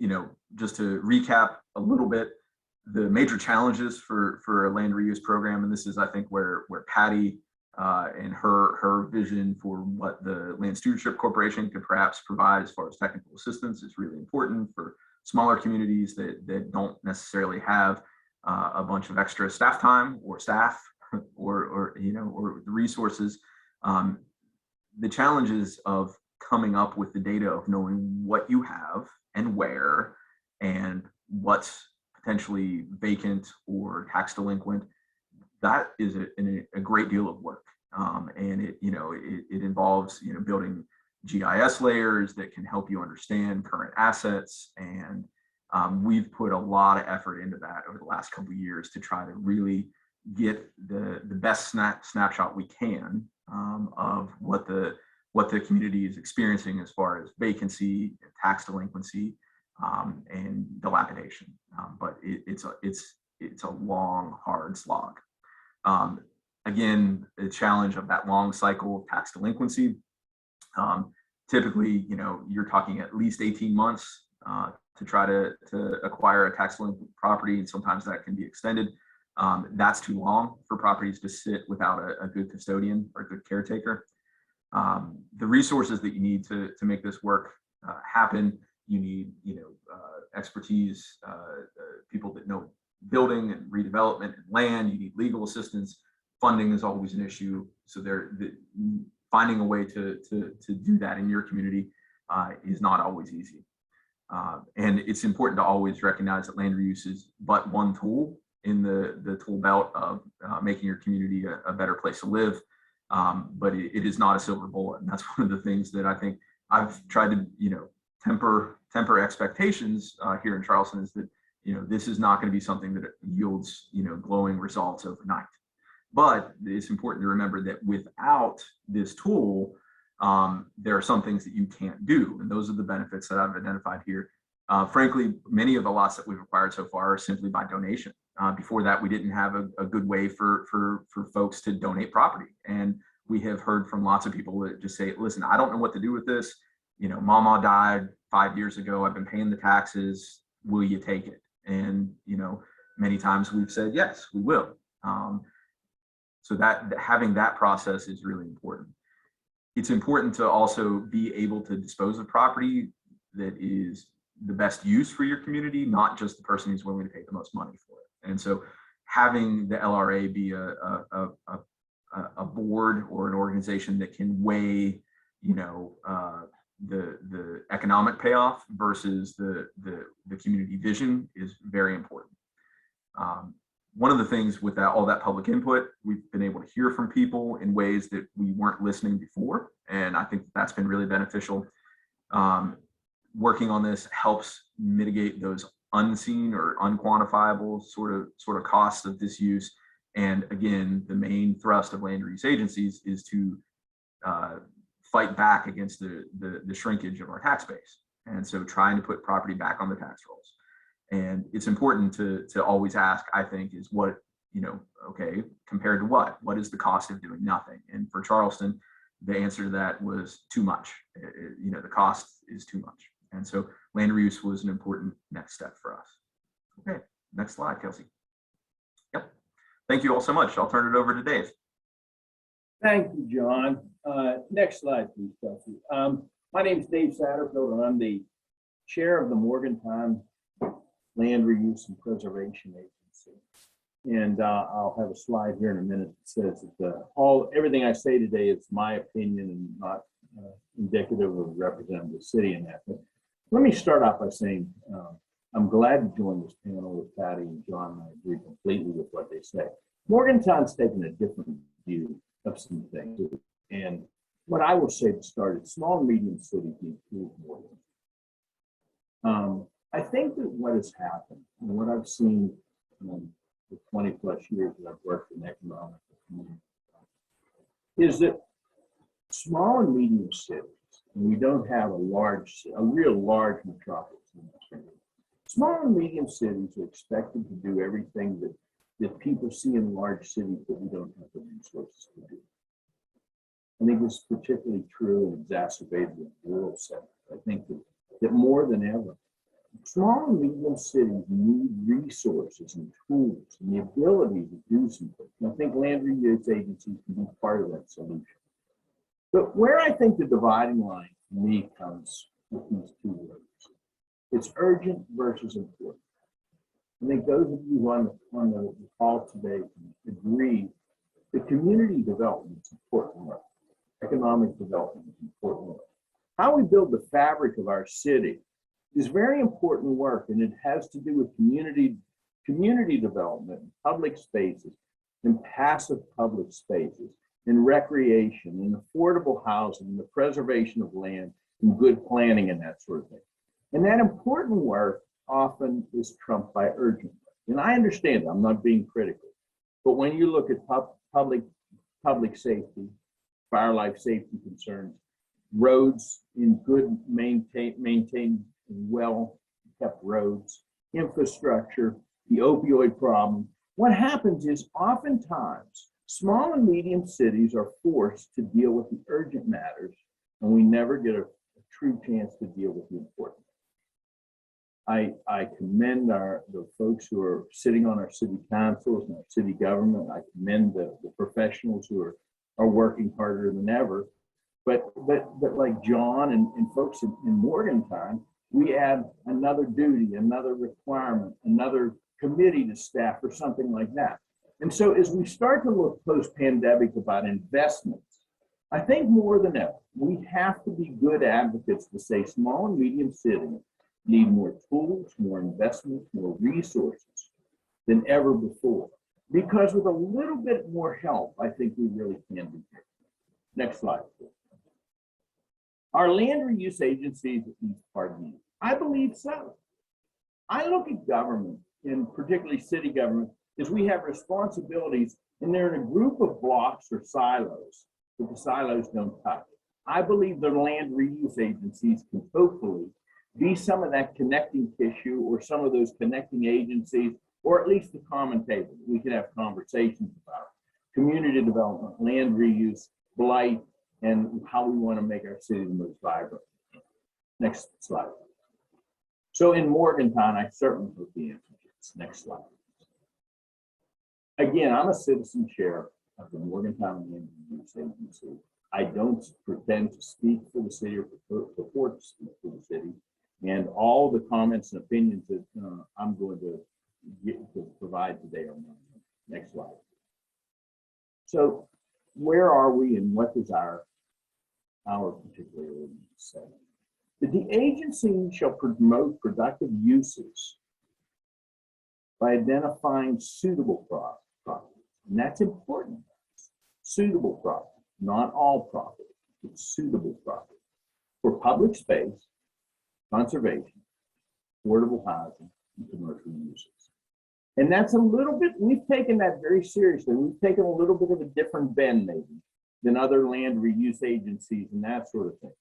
just to recap a little bit, the major challenges for a land reuse program, and this is, I think, where Patty and her vision for what the Land Stewardship Corporation could perhaps provide as far as technical assistance is really important for smaller communities that don't necessarily have a bunch of extra staff time or staff or the resources. The challenges of coming up with the data of knowing what you have and where and what's potentially vacant or tax delinquent, that is a great deal of work. And it involves, building GIS layers that can help you understand current assets. And we've put a lot of effort into that over the last couple of years to try to really get the best snapshot we can of what the community is experiencing as far as vacancy, tax delinquency, and dilapidation. But it's a long, hard slog. Again, the challenge of that long cycle of tax delinquency. Typically, you're talking at least 18 months to try to acquire a tax delinquent property, and sometimes that can be extended. That's too long for properties to sit without a good custodian or a good caretaker. The resources that you need to make this work happen, you need expertise, people that know building and redevelopment and land. You need legal assistance. Funding is always an issue, so finding a way to do that in your community is not always easy. And it's important to always recognize that land reuse is but one tool in the tool belt of making your community a better place to live. But it is not a silver bullet, and that's one of the things that I think I've tried to temper expectations here in Charleston, is that this is not going to be something that yields glowing results overnight. But it's important to remember that without this tool, there are some things that you can't do, and those are the benefits that I've identified here. Frankly, many of the lots that we've acquired so far are simply by donation. Before that, we didn't have a good way for folks to donate property. And we have heard from lots of people that just say, listen, I don't know what to do with this. Mama died 5 years ago. I've been paying the taxes. Will you take it? And, many times we've said, yes, we will. So that having that process is really important. It's important to also be able to dispose of property that is the best use for your community, not just the person who's willing to pay the most money for it. And so having the LRA be a board or an organization that can weigh, the economic payoff versus the community vision is very important. One of the things with all that public input, we've been able to hear from people in ways that we weren't listening before. And I think that's been really beneficial. Working on this helps mitigate those unseen or unquantifiable sort of costs of disuse. And again, the main thrust of land reuse agencies is to fight back against the shrinkage of our tax base. And so trying to put property back on the tax rolls. And it's important to always ask, I think, is what, okay, compared to what? What is the cost of doing nothing? And for Charleston, the answer to that was too much. The cost is too much. And so land reuse was an important next step for us. Okay, next slide, Kelsey. Yep. Thank you all so much. I'll turn it over to Dave. Thank you, John. Next slide, please, Kelsey. My name is Dave Satterfield, and I'm the chair of the Morgantown Land Reuse and Preservation Agency. And I'll have a slide here in a minute that says that everything I say today is my opinion and not indicative of representing the city in that. But let me start off by saying I'm glad to join this panel with Patty and John, and I agree completely with what they say. Morgantown's taken a different view of some things. And what I will say to start is small and medium cities need tools more. I think that what has happened and what I've seen the 20 plus years that I've worked in economic community is that small and medium cities, and we don't have a real large metropolis in this country. Small and medium cities are expected to do everything that people see in large cities that we don't have the resources to do. I think this is particularly true and exacerbated in rural settings. I think that more than ever, small and medium cities need resources and tools and the ability to do something. And I think land reuse agencies can be part of that solution. But where I think the dividing line for me comes with these two words. It's urgent versus important. I think those of you on the call today can agree that community development is important work. Economic development is important work. How we build the fabric of our city is very important work, and it has to do with community development, public spaces, and passive public spaces, and recreation, and affordable housing, and the preservation of land, and good planning, and that sort of thing. And that important work often is trumped by urgent work. And I understand that, I'm not being critical. But when you look at public safety, fire life safety concerns, roads in good maintained, well-kept roads, infrastructure, the opioid problem, what happens is oftentimes small and medium cities are forced to deal with the urgent matters, and we never get a true chance to deal with the important. I commend the folks who are sitting on our city councils and our city government. I commend the professionals who are working harder than ever. But like John and folks in Morgantown, we add another duty, another requirement, another committee to staff or something like that. And so as we start to look post-pandemic about investments, I think more than ever, we have to be good advocates to say small and medium cities need more tools, more investments, more resources than ever before. Because with a little bit more help, I think we really can be here. Next slide, please. Are land reuse agencies at least part of me? I believe so. I look at government, and particularly city government, as we have responsibilities, and they're in a group of blocks or silos, but the silos don't touch. I believe the land reuse agencies can hopefully be some of that connecting tissue or some of those connecting agencies, or at least the common table. We can have conversations about community development, land reuse, blight, and how we want to make our city the most vibrant. Next slide. So in Morgantown, I certainly hope the answer is next slide. Again, I'm a citizen chair of the Morgantown Land Reuse Agency. I don't pretend to speak for the city or purport to speak for the city. And all the comments and opinions that I'm going to provide today are mine. Next slide. So where are we and what does our particular ordinance say? That the agency shall promote productive uses by identifying suitable properties. And that's important. Suitable property, not all property, but suitable property for public space, conservation, affordable housing, and commercial uses. And that's a little bit, we've taken that very seriously. We've taken a little bit of a different bend maybe than other land reuse agencies and that sort of thing.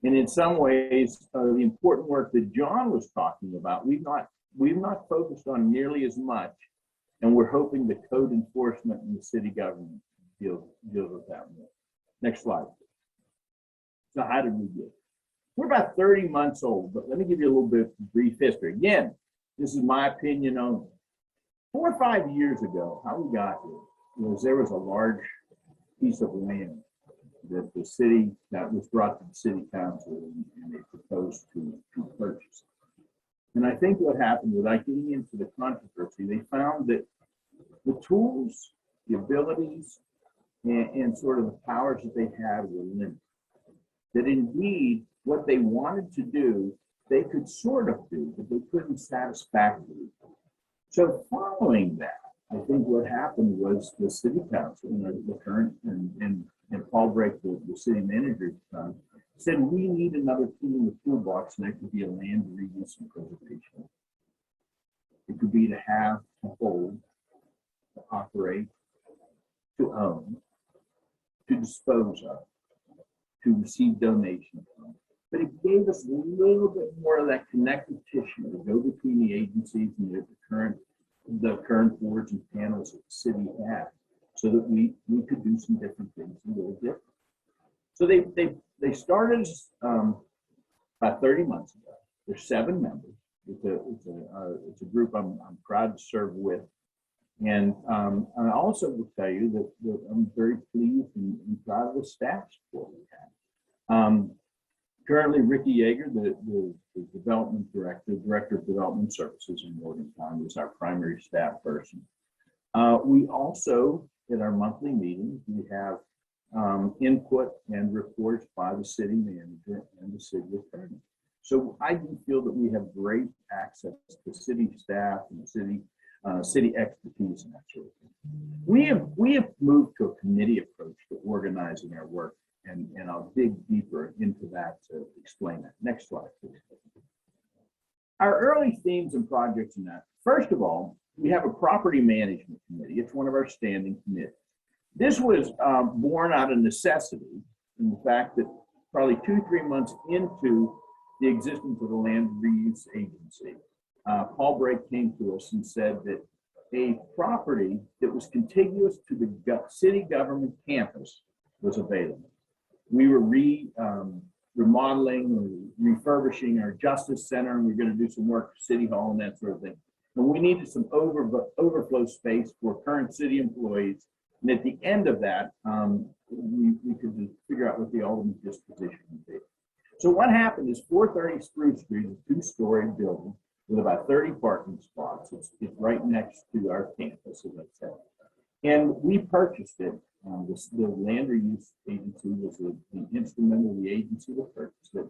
And in some ways, the important work that John was talking about, we've not focused on nearly as much. And we're hoping the code enforcement and the city government deals with that more. Next slide. So how did we get? We're about 30 months old, but let me give you a little bit of brief history. Again, this is my opinion only. 4 or 5 years ago, how we got here was there was a large piece of land that the city, that was brought to the city council and they proposed to purchase. And I think what happened, without getting into the controversy, they found that the tools, the abilities, and sort of the powers that they had were limited. That indeed, what they wanted to do, they could sort of do, but they couldn't satisfactorily. So following that, I think what happened was the city council, the current, and Paul Brake, the city manager at the time, said we need another tool in the toolbox, and that could be a land reuse and preservation. It could be to have, to hold, to operate, to own, to dispose of, to receive donations from. But it gave us a little bit more of that connective tissue to go between the agencies and the current boards and panels that the city had, so that we could do some different things a little different. So they started about 30 months ago. There's 7 members. It's a group I'm proud to serve with. And I also will tell you that I'm very pleased and proud of the staff support we have. Currently, Ricky Yeager, the development director of development services in Morgantown, is our primary staff person. We also, in our monthly meetings, we have input and reports by the city manager and the city attorney. So I do feel that we have great access to city staff and city expertise and that sort of thing. We have moved to a committee approach to organizing our work, and I'll dig deeper into that to explain that. Next slide, please. Our early themes and projects in that. First of all, we have a property management committee. It's one of our standing committees. This was born out of necessity in the fact that probably 2-3 months into the existence of the Land Reuse Agency, Paul Brake came to us and said that a property that was contiguous to the city government campus was available. We were remodeling or refurbishing our Justice Center, and we we're going to do some work for City Hall and that sort of thing. And we needed some overflow space for current city employees. And at the end of that, we could figure out what the ultimate disposition would be. So what happened is 430 Spruce Street is a 2-story building with about 30 parking spots. It's right next to our campus, as I said. And we purchased it. The Land Reuse Agency was the instrument of the agency that purchased it.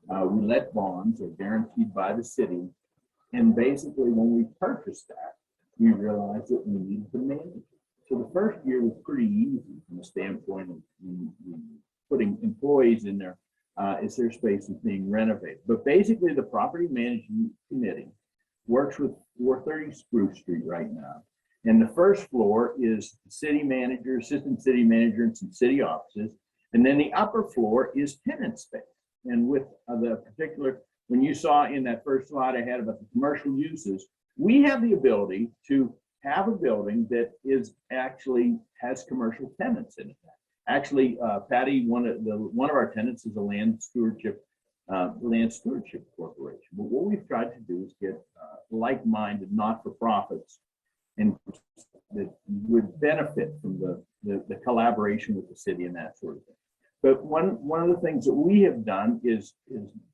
We let bonds are guaranteed by the city. And basically, when we purchased that, we realized that we needed to manage it. So the first year was pretty easy from the standpoint of putting employees in there as their space is being renovated. But basically, the property management committee works with 430 Spruce Street right now. And the first floor is the city manager, assistant city manager, and some city offices. And then the upper floor is tenant space. And with the particular, when you saw in that first slide I had about the commercial uses, we have the ability to have a building that is actually has commercial tenants in it. Actually, Patty, one of our tenants is a land stewardship corporation. But what we've tried to do is get like-minded not-for-profits and that would benefit from the collaboration with the city and that sort of thing. But one of the things that we have done is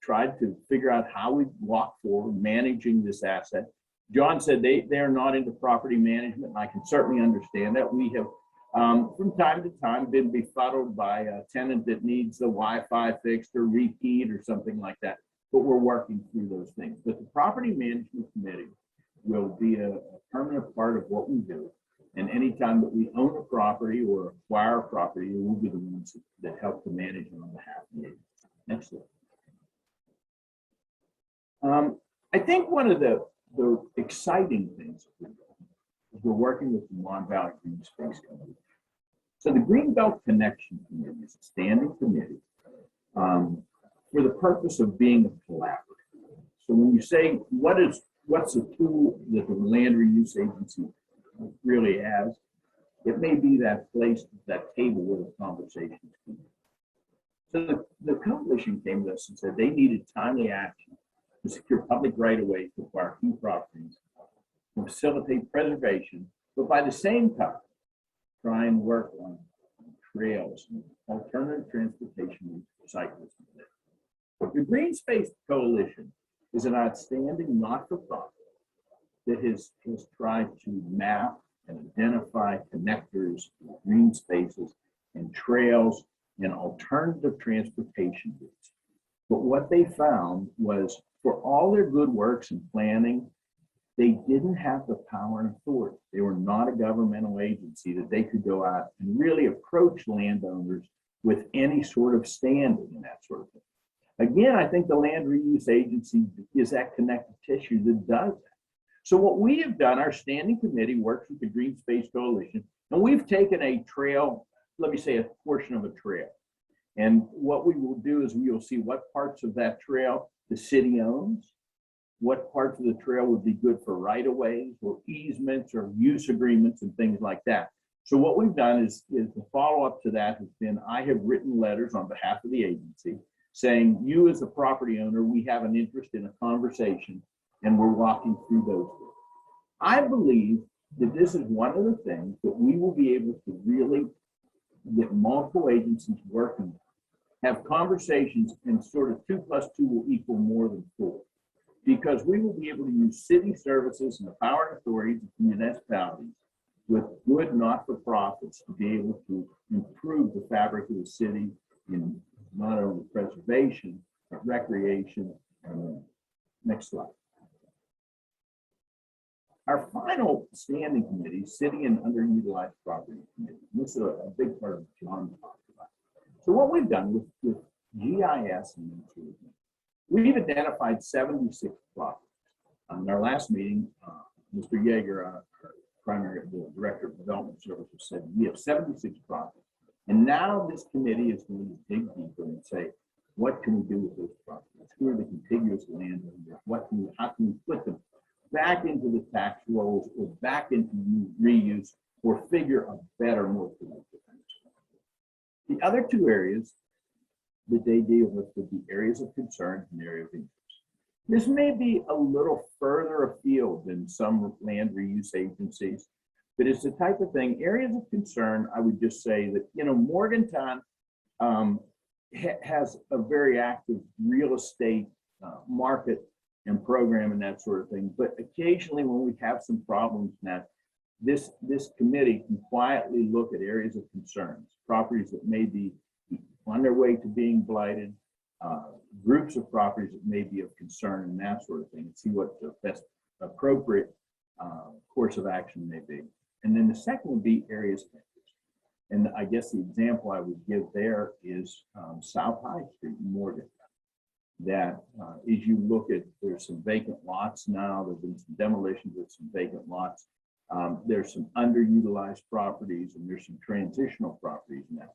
tried to figure out how we walk forward managing this asset. John said they are not into property management, and I can certainly understand that. We have from time to time been befuddled by a tenant that needs the Wi-Fi fixed or rekeyed or something like that, but we're working through those things. But the property management committee will be a permanent part of what we do. And anytime that we own a property or acquire a property, we'll be the ones that help to manage it on behalf of the agency. Next slide. I think one of the exciting things is we're working with the Mon Valley Green Space Company. So the Greenbelt Connection Committee is a standing committee for the purpose of being a collaborator. So when you say what's the tool that the Land Reuse Agency really has, it may be that place, that table where the conversations come. So the coalition came to us and said they needed timely action to secure public right-of-way to acquire key properties, to facilitate preservation, but by the same time, try and work on trails and alternative transportation for cyclists. The Green Space Coalition is an outstanding not-for-profit that has tried to map and identify connectors, green spaces, and trails and alternative transportation routes. But what they found was for all their good works and planning, They didn't have the power and authority. They were not a governmental agency that they could go out and really approach landowners with any sort of standing and that sort of thing. Again, I think the Land Reuse Agency is that connective tissue that does that. So what we have done, our standing committee works with the Green Space Coalition, and we've taken a trail, let me say a portion of a trail. And what we will do is we will see what parts of that trail the city owns, what parts of the trail would be good for right-of-ways or easements or use agreements and things like that. So what we've done is the follow-up to that has been, I have written letters on behalf of the agency saying, you as a property owner, we have an interest in a conversation, and we're walking through those things. I believe that this is one of the things that we will be able to really get multiple agencies working, have conversations, and sort of 2 + 2 will equal more than 4. Because we will be able to use city services and the power and authorities of municipalities with good not-for-profits to be able to improve the fabric of the city in not only preservation, but recreation. Next slide. Our final standing committee, City and Underutilized Property Committee. This is a big part of John talked about. So what we've done with GIS and interwoven, we've identified 76 properties. In our last meeting, Mr. Yeager, our primary director of development services, said we have 76 properties. And now this committee is going to dig deeper and say, what can we do with those properties? Who are the contiguous landowners? How can we put them back into the tax rolls or back into reuse or figure a better, more productive? The other 2 areas that they deal with would be areas of concern and area of interest. This may be a little further afield than some land reuse agencies, but it's the type of thing, areas of concern, I would just say that, Morgantown has a very active real estate market and program and that sort of thing. But occasionally when we have some problems, Matt, this committee can quietly look at areas of concerns, properties that may be on their way to being blighted, groups of properties that may be of concern and that sort of thing, and see what the best appropriate course of action may be. And then the second would be areas of interest. And I guess the example I would give there is South High Street in Morgantown. That as you look at, there's some vacant lots now, there's been some demolitions of some vacant lots. There's some underutilized properties and there's some transitional properties now.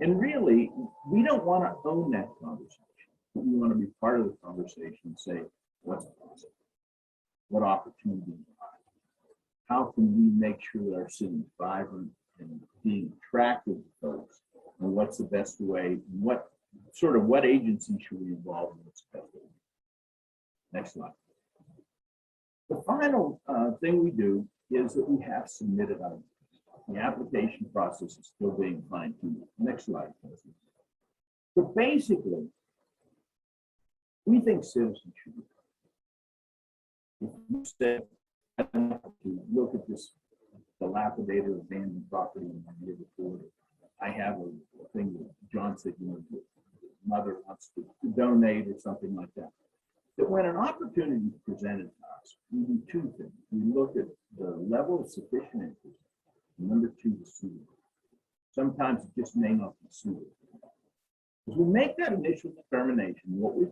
And really, we don't want to own that conversation. We want to be part of the conversation and say, what's possible? What opportunities are? How can we make sure that our city is vibrant and being attractive to folks? And what's the best way? What agency should we involve in this? Next slide. The final thing we do is that we have submitted items. The application process is still being fine-tuned. Next slide, please. But basically, we think citizens should be. If you said, I want to look at this dilapidated abandoned property in my neighborhood, I have a thing that John said, mother wants to donate or something like that. But when an opportunity is presented to us, we do 2 things. We look at the level of sufficient interest. Number 2, the suitable. Sometimes it just may not be suitable. As we make that initial determination, what we do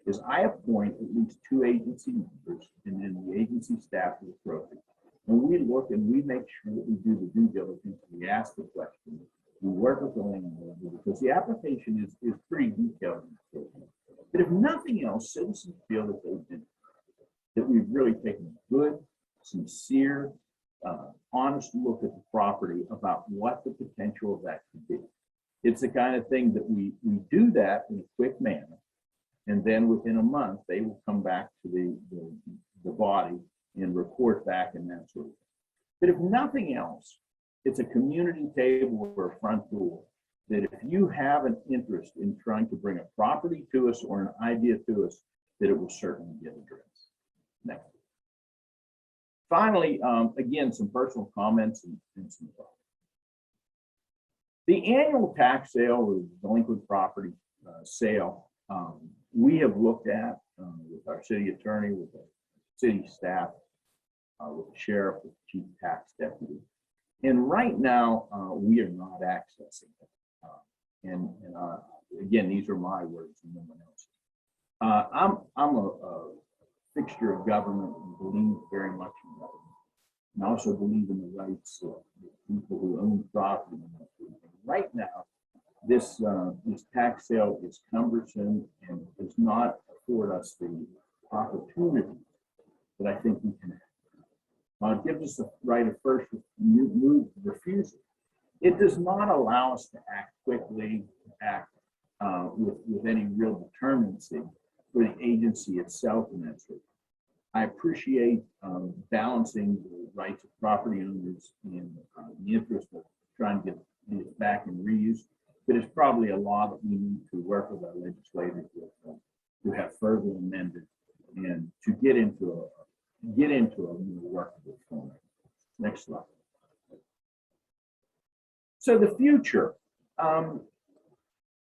is I appoint at least 2 agency members, and then the agency staff is appropriate. And we look and we make sure that we do the due diligence. We ask the questions. We work with the landlord because the application is pretty detailed. But if nothing else, citizens feel that we've really taken a good, sincere, honest look at the property about what the potential of that could be. It's the kind of thing that we do that in a quick manner, and then within a month they will come back to the body and report back and that sort of thing. But if nothing else, it's a community table or a front door that if you have an interest in trying to bring a property to us or an idea to us, that it will certainly get addressed. Next. Finally, again, some personal comments and some thoughts. The annual tax sale or delinquent property sale, we have looked at with our city attorney, with our city staff. with the sheriff, with the chief tax deputy. And right now, we are not accessing it. Again, these are my words and no one else's. I'm a fixture of government and believe very much in government. And I also believe in the rights of people who own property. Right now, this tax sale is cumbersome and does not afford us the opportunity that I think we can have. It gives us the right of first move refusal. It does not allow us to act quickly, act with any real determinacy for the agency itself in that sort. I appreciate balancing the rights of property owners in the interest of trying to get it back in reuse, but it's probably a law that we need to work with our legislators to have further amended and to get into a more workable form. Next slide. So the future,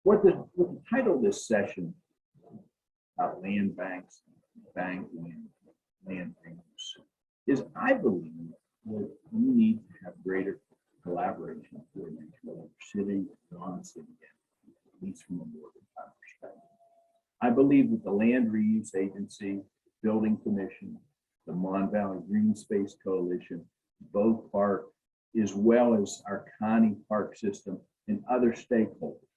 what the title of this session about land banks, banking, and land use is, I believe that we need to have greater collaboration and coordination with our city, non-city, at least from a Morgantown perspective. I believe that the Land Reuse Agency, Building Commission, the Mon Valley Green Space Coalition, both park, as well as our county park system and other stakeholders,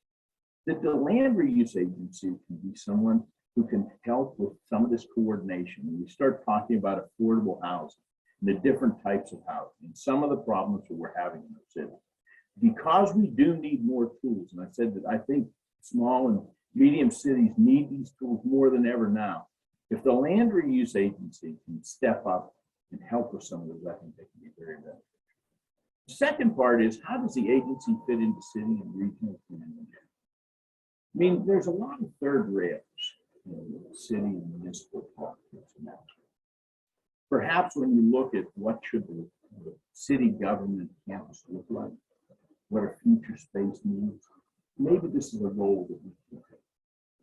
that the Land Reuse Agency can be someone who can help with some of this coordination. When we start talking about affordable housing and the different types of housing and some of the problems that we're having in our city, because we do need more tools. And I said that I think small and medium cities need these tools more than ever now. If the Land Reuse Agency can step up and help with some of those, I think they can be very beneficial. The second part is, how does the agency fit into city and regional planning? I mean, there's a lot of third rails in the city and municipal politics. Perhaps when you look at what should the city government campus look like, what our future space needs, maybe this is a role that we can take.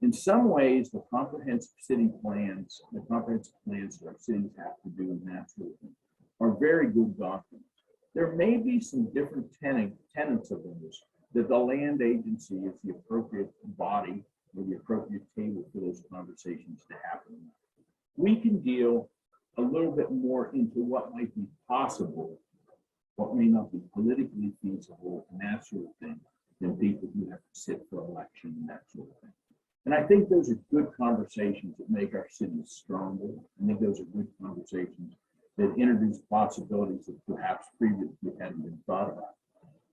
In some ways, the comprehensive plans that our cities have to do and that sort of thing are very good documents. There may be some different tenets of those, that the land agency is the appropriate body or the appropriate table for those conversations to happen. We can deal a little bit more into what might be possible, what may not be politically feasible, and that sort of thing, than people who have to sit for election and that sort of thing. And I think those are good conversations that make our cities stronger. I think those are good conversations that introduce possibilities that perhaps previously hadn't been thought about.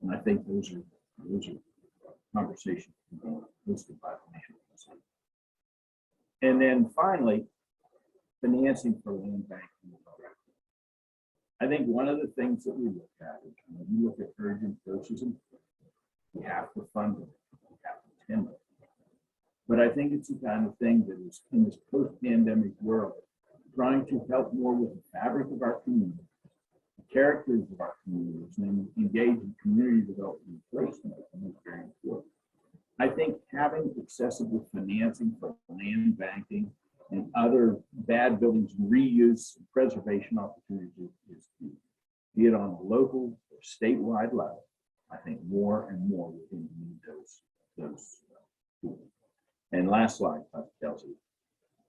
And I think those are conversations that can be hosted by the national. And then finally, financing for land banking. I think one of the things that we look at is when you look at urgent versus important, we have to fund it, we have to tend it. But I think it's the kind of thing that is in this post-pandemic world, trying to help more with the fabric of our community, the characters of our communities, and engage in community development and placement is very important. I think having accessible financing for land banking and other bad buildings and reuse and preservation opportunities is key. Be it on a local or statewide level, I think more and more we're going to need those tools. And last slide, Kelsey.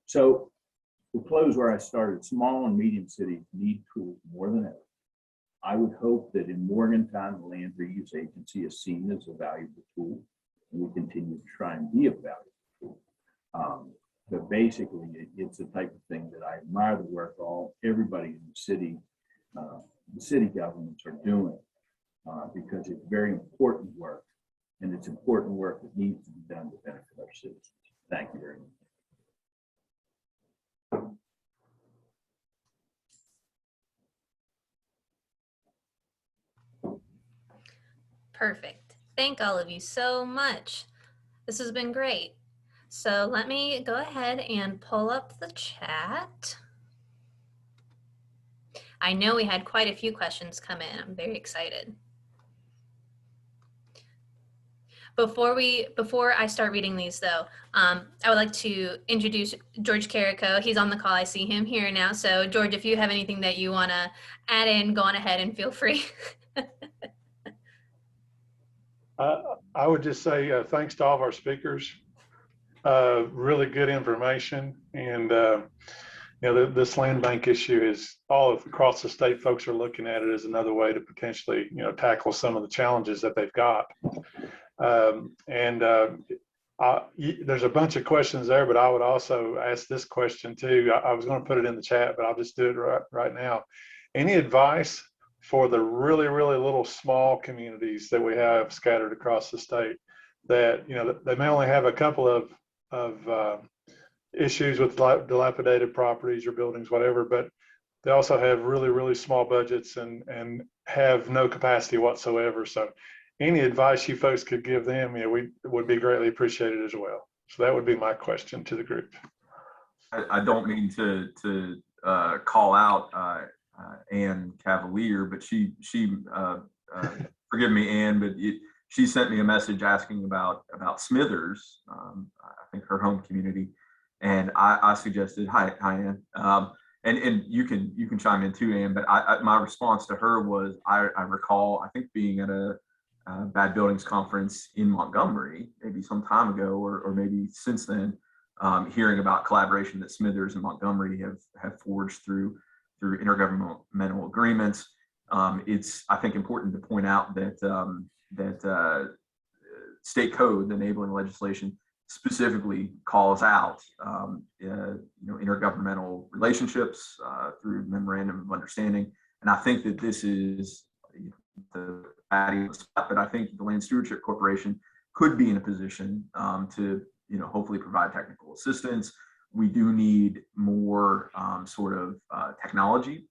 So we'll close where I started. Small and medium cities need tools more than ever. I would hope that in Morgantown, the Land Reuse Agency is seen as a valuable tool, and we continue to try and be a valuable tool. But basically, it's the type of thing that I admire the work everybody in the city governments are doing, because it's very important work, and it's important work that needs to be done to benefit our citizens. Thank you very much. Perfect. Thank all of you so much. This has been great. So let me go ahead and pull up the chat. I know we had quite a few questions come in. I'm very excited. Before I start reading these, though, I would like to introduce George Carrico. He's on the call. I see him here now. So, George, if you have anything that you want to add in, go on ahead and feel free. I would just say thanks to all of our speakers. Really good information, and this land bank issue is all across the state. Folks are looking at it as another way to potentially tackle some of the challenges that they've got. There's a bunch of questions there, but I would also ask this question too. I was going to put it in the chat, but I'll just do it right now. Any advice for the really, really little small communities that we have scattered across the state that, they may only have a couple of issues with dilapidated properties or buildings, whatever, but they also have really, really small budgets and have no capacity whatsoever. So any advice you folks could give them, we would be greatly appreciated as well. So that would be my question to the group. I don't mean to call out Ann Cavalier, but she forgive me, Ann, but she sent me a message asking about Smithers, I think her home community, and I suggested, hi Ann, and you can chime in too, Ann, but my response to her was I recall, I think, being at a Bad Buildings Conference in Montgomery, maybe some time ago, or maybe since then, hearing about collaboration that Smithers and Montgomery have forged through intergovernmental agreements. It's, I think, important to point out that state code, the enabling legislation, specifically calls out intergovernmental relationships through memorandum of understanding, and I think that this is the spot, but I think the Land Stewardship Corporation could be in a position to hopefully provide technical assistance. We do need more technology.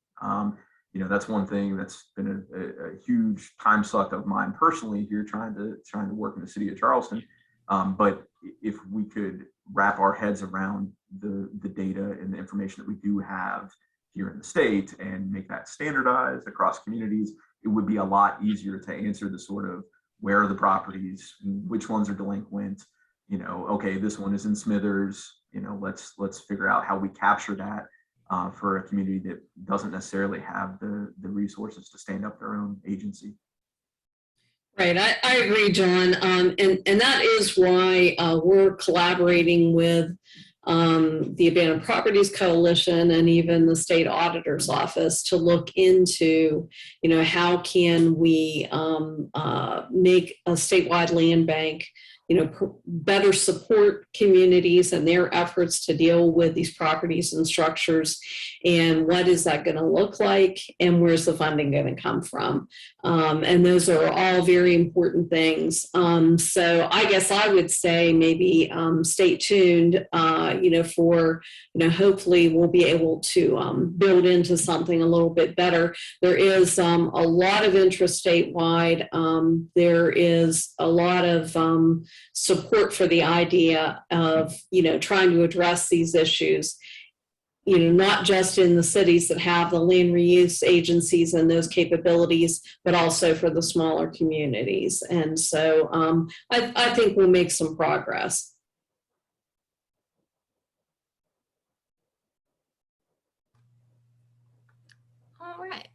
That's one thing that's been a huge time suck of mine personally here, trying to work in the city of Charleston. But if we could wrap our heads around the data and the information that we do have here in the state and make that standardized across communities, it would be a lot easier to answer the sort of, where are the properties, which ones are delinquent, okay, this one is in Smithers, let's figure out how we capture that for a community that doesn't necessarily have the resources to stand up their own agency. Right, I agree, John, and that is why we're collaborating with the Abandoned Properties Coalition and even the State Auditor's Office to look into, how can we make a statewide land bank, better support communities and their efforts to deal with these properties and structures, and what is that going to look like, and where's the funding going to come from, and those are all very important things. So I guess I would say maybe stay tuned, for, hopefully we'll be able to build into something a little bit better. There is a lot of interest statewide. There is a lot of support for the idea of, trying to address these issues, not just in the cities that have the land reuse agencies and those capabilities, but also for the smaller communities. And so I think we'll make some progress. All right.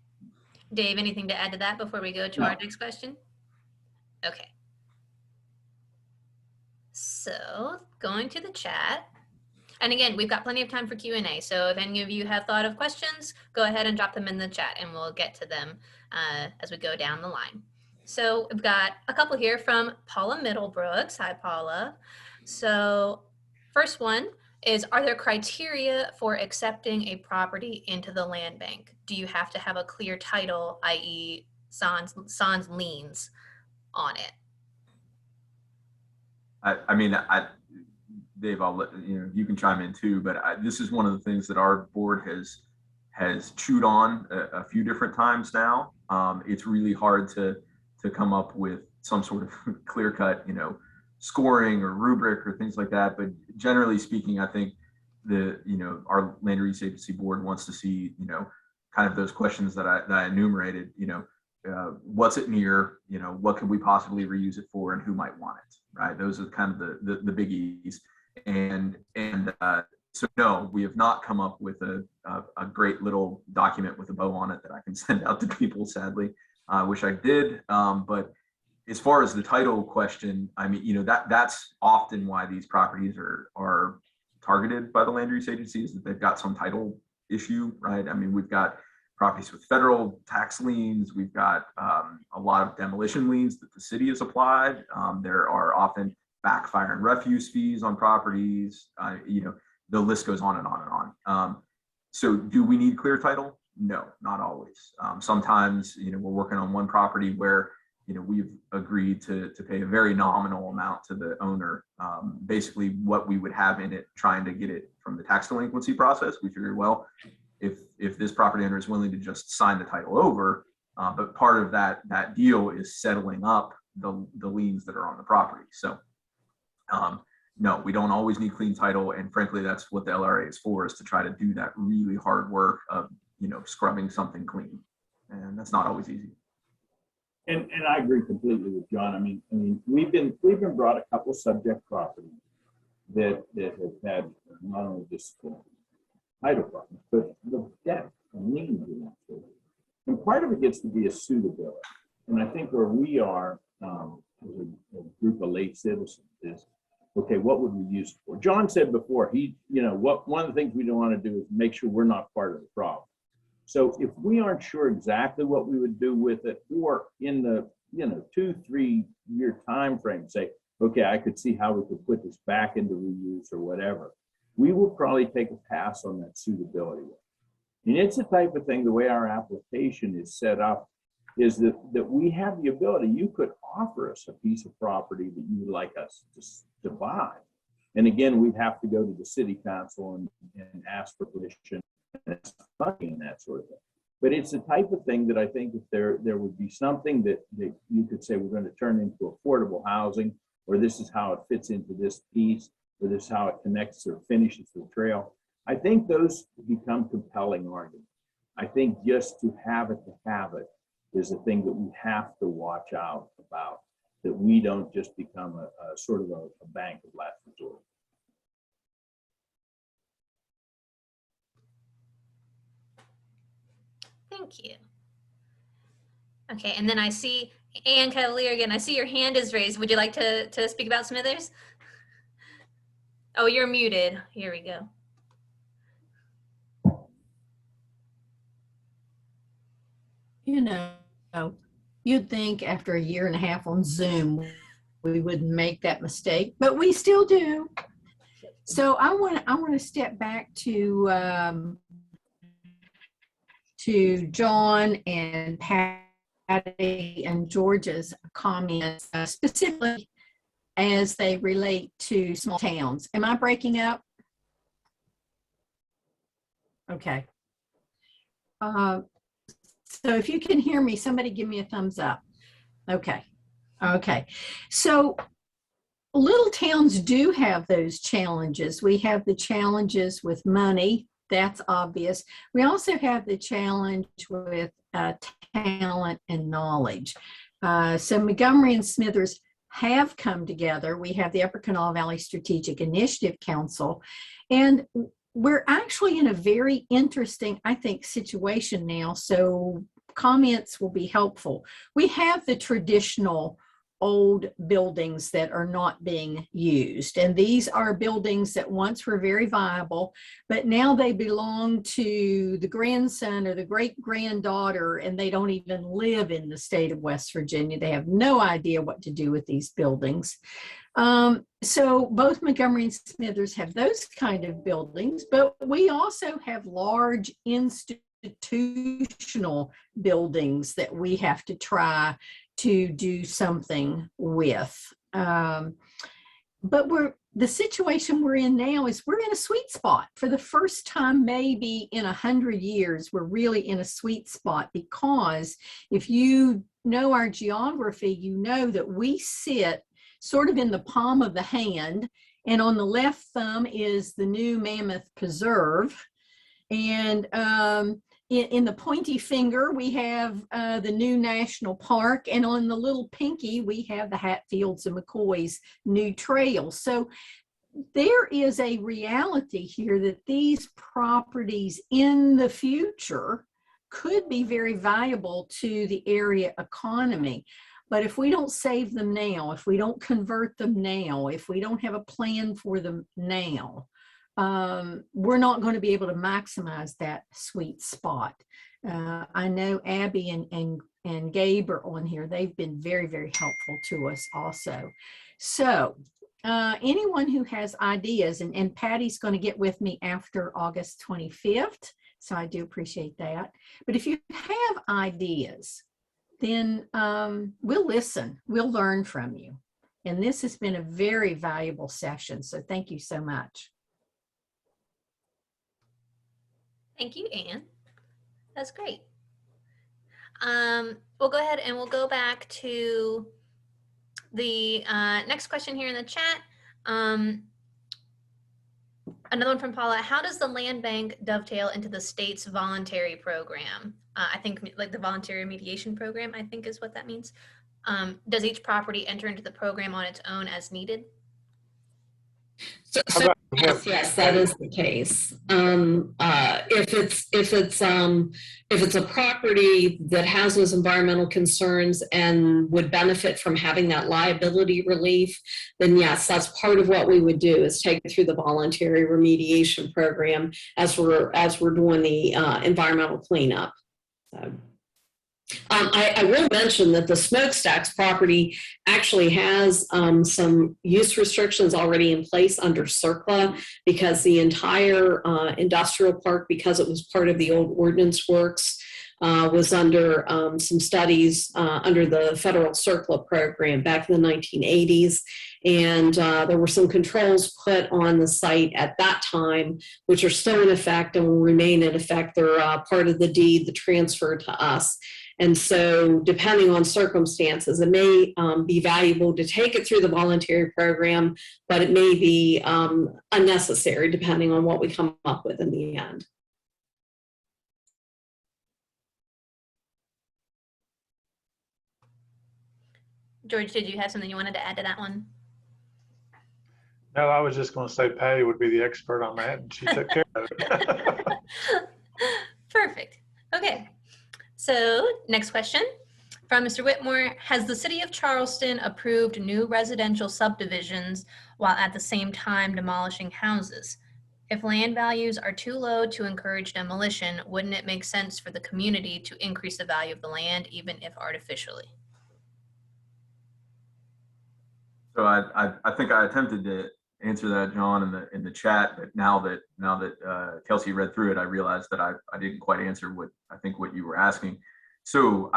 Dave, anything to add to that before we go to our next question? Okay. So going to the chat, and again, we've got plenty of time for Q&A. So if any of you have thought of questions, go ahead and drop them in the chat and we'll get to them as we go down the line. So we've got a couple here from Paula Middlebrooks. Hi, Paula. So first one is, are there criteria for accepting a property into the land bank? Do you have to have a clear title, i.e. sans liens on it? Dave, I'll let you can chime in too, but this is one of the things that our board has chewed on a few different times now. It's really hard to come up with some sort of clear-cut, scoring or rubric or things like that. But generally speaking, I think our land reuse agency board wants to see, kind of those questions that I enumerated. What's it near? What could we possibly reuse it for, and who might want it? right? Those are kind of the biggies. So no, we have not come up with a great little document with a bow on it that I can send out to people, sadly. I wish I did. But as far as the title question, I mean, you know, that's often why these properties are targeted by the land use agency, is that they've got some title issue, right? I mean, we've got properties with federal tax liens. We've got a lot of demolition liens that the city has applied. There are often backfire and refuse fees on properties. You know, the list goes on and on and on. So do we need clear title? No, not always. Sometimes, you know, we're working on one property where, you know, we've agreed to pay a very nominal amount to the owner, basically what we would have in it, trying to get it from the tax delinquency process. We figured, well, if this property owner is willing to just sign the title over, but part of that deal is settling up the liens that are on the property. So no, we don't always need clean title, and frankly, that's what the LRA is for, is to try to do that really hard work of, you know, scrubbing something clean, and that's not always easy. And I agree completely with John. I mean, we've been brought a couple subject properties that have had not only just title problems, but the debt and liens in that sort of thing. And part of it gets to be a suitability. And I think where we are as a group of lay citizens is, okay, what would we use it for? John said before, one of the things we don't want to do is make sure we're not part of the problem. So if we aren't sure exactly what we would do with it, or in the 2-3 year time frame, say, okay, I could see how we could put this back into reuse or whatever, we will probably take a pass on that suitability. And it's the type of thing, the way our application is set up, is that we have the ability, you could offer us a piece of property that you would like us to buy. And again, we'd have to go to the city council and ask for permission and funding and that sort of thing. But it's the type of thing that I think if there would be something that you could say, we're going to turn into affordable housing, or this is how it fits into this piece, or this is how it connects or finishes the trail. I think those become compelling arguments. I think just to have it is a thing that we have to watch out about, that we don't just become a sort of a bank of last resort. Thank you. Okay, and then I see Ann Cavalier again. I see your hand is raised. Would you like to speak about Smithers? Oh, you're muted. Here we go. You know, you'd think after 1.5 years on Zoom, we wouldn't make that mistake, but we still do. So I want to step back to John and Patty and George's comments, specifically as they relate to small towns. Am I breaking up? Okay. So if you can hear me, somebody give me a thumbs up. Okay. Okay. So little towns do have those challenges. We have the challenges with money. That's obvious. We also have the challenge with talent and knowledge. So Montgomery and Smithers have come together. We have the Upper Kanawha Valley Strategic Initiative Council, and we're actually in a very interesting, I think, situation now. So comments will be helpful. We have the traditional old buildings that are not being used. And these are buildings that once were very viable, but now they belong to the grandson or the great-granddaughter, and they don't even live in the state of West Virginia. They have no idea what to do with these buildings. So both Montgomery and Smithers have those kind of buildings, but we also have large institutional buildings that we have to try to do something with. But the situation we're in now is we're in a sweet spot. For the first time, maybe in 100 years, we're really in a sweet spot, because if you know our geography, you know that we sit sort of in the palm of the hand, and on the left thumb is the new Mammoth Preserve. And in the pointy finger, we have the new national park, and on the little pinky, we have the Hatfields and McCoy's new trail. So there is a reality here that these properties in the future could be very valuable to the area economy. But if we don't save them now, if we don't convert them now, if we don't have a plan for them now, we're not going to be able to maximize that sweet spot. I know Abby and Gabe are on here. They've been very, very helpful to us also. So anyone who has ideas, and Patty's going to get with me after August 25th, so I do appreciate that. But if you have ideas, then we'll listen. We'll learn from you. And this has been a very valuable session, so thank you so much. Thank you, Anne. That's great. We'll go ahead and we'll go back to the next question here in the chat. Another one from Paula. How does the land bank dovetail into the state's voluntary program? I think like the voluntary mediation program, I think is what that means. Does each property enter into the program on its own as needed? So yes, that is the case. If it's a property that has those environmental concerns and would benefit from having that liability relief, then yes, that's part of what we would do, is take it through the voluntary remediation program as we're doing the environmental cleanup. So. I will mention that the Smokestacks property actually has some use restrictions already in place under CERCLA, because the entire industrial park, because it was part of the old ordinance works, was under some studies under the federal CERCLA program back in the 1980s. And there were some controls put on the site at that time, which are still in effect and will remain in effect. They're part of the deed, the transfer to us. And so depending on circumstances, it may be valuable to take it through the voluntary program, but it may be unnecessary depending on what we come up with in the end. George, did you have something you wanted to add to that one? No, I was just going to say Patty would be the expert on that, and she took care of it. Perfect. Okay. So next question from Mr. Whitmore. Has the city of Charleston approved new residential subdivisions while at the same time demolishing houses? If land values are too low to encourage demolition, wouldn't it make sense for the community to increase the value of the land, even if artificially? So I think I attempted to answer that, John, in the chat, but now that Kelsey read through it, I realized that I didn't quite answer what you were asking. So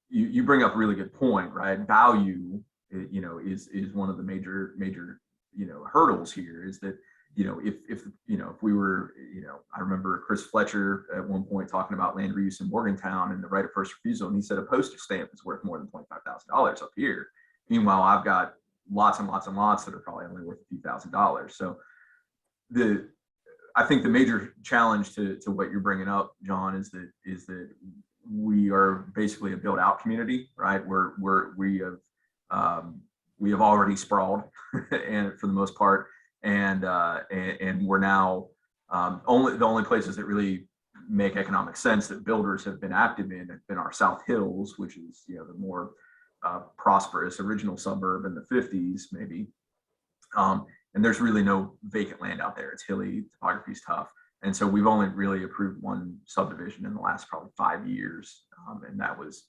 you bring up a really good point, right? Value, is one of the major hurdles here. Is that if we were, I remember Chris Fletcher at one point talking about land reuse in Morgantown and the right of first refusal, and he said a postage stamp is worth more than $25,000 up here. Meanwhile, I've got lots and lots and lots that are probably only worth a few $1,000s. So I think the major challenge to what you're bringing up, John, is that we are basically a built out community, right? We have already sprawled and for the most part, and we're now the only places that really make economic sense that builders have been active in have been our South Hills, which is the more prosperous original suburb in the 50s, maybe. And there's really no vacant land out there. It's hilly, topography is tough. And so we've only really approved one subdivision in the last probably 5 years. And that was,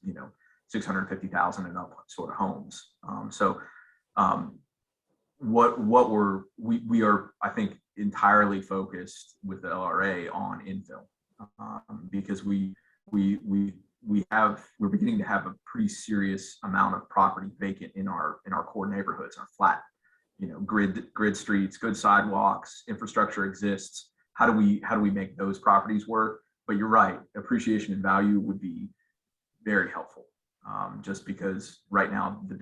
650,000 and up sort of homes. We are, I think, entirely focused with the LRA on infill because we're beginning to have a pretty serious amount of property vacant in our core neighborhoods, our flat, grid streets, good sidewalks, infrastructure exists. How do we make those properties work? But you're right, appreciation and value would be very helpful. Just because right now the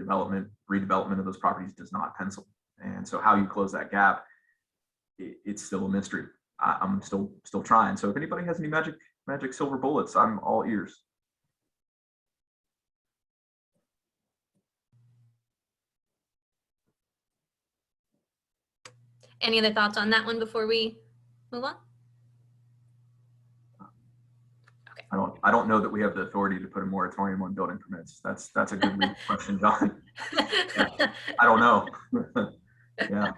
redevelopment of those properties does not pencil. And so how you close that gap, it's still a mystery. I'm still trying. So if anybody has any magic silver bullets, I'm all ears. Any other thoughts on that one before we move on? I don't know that we have the authority to put a moratorium on building permits. That's a good lead question, John. Yeah, I don't know. Yeah.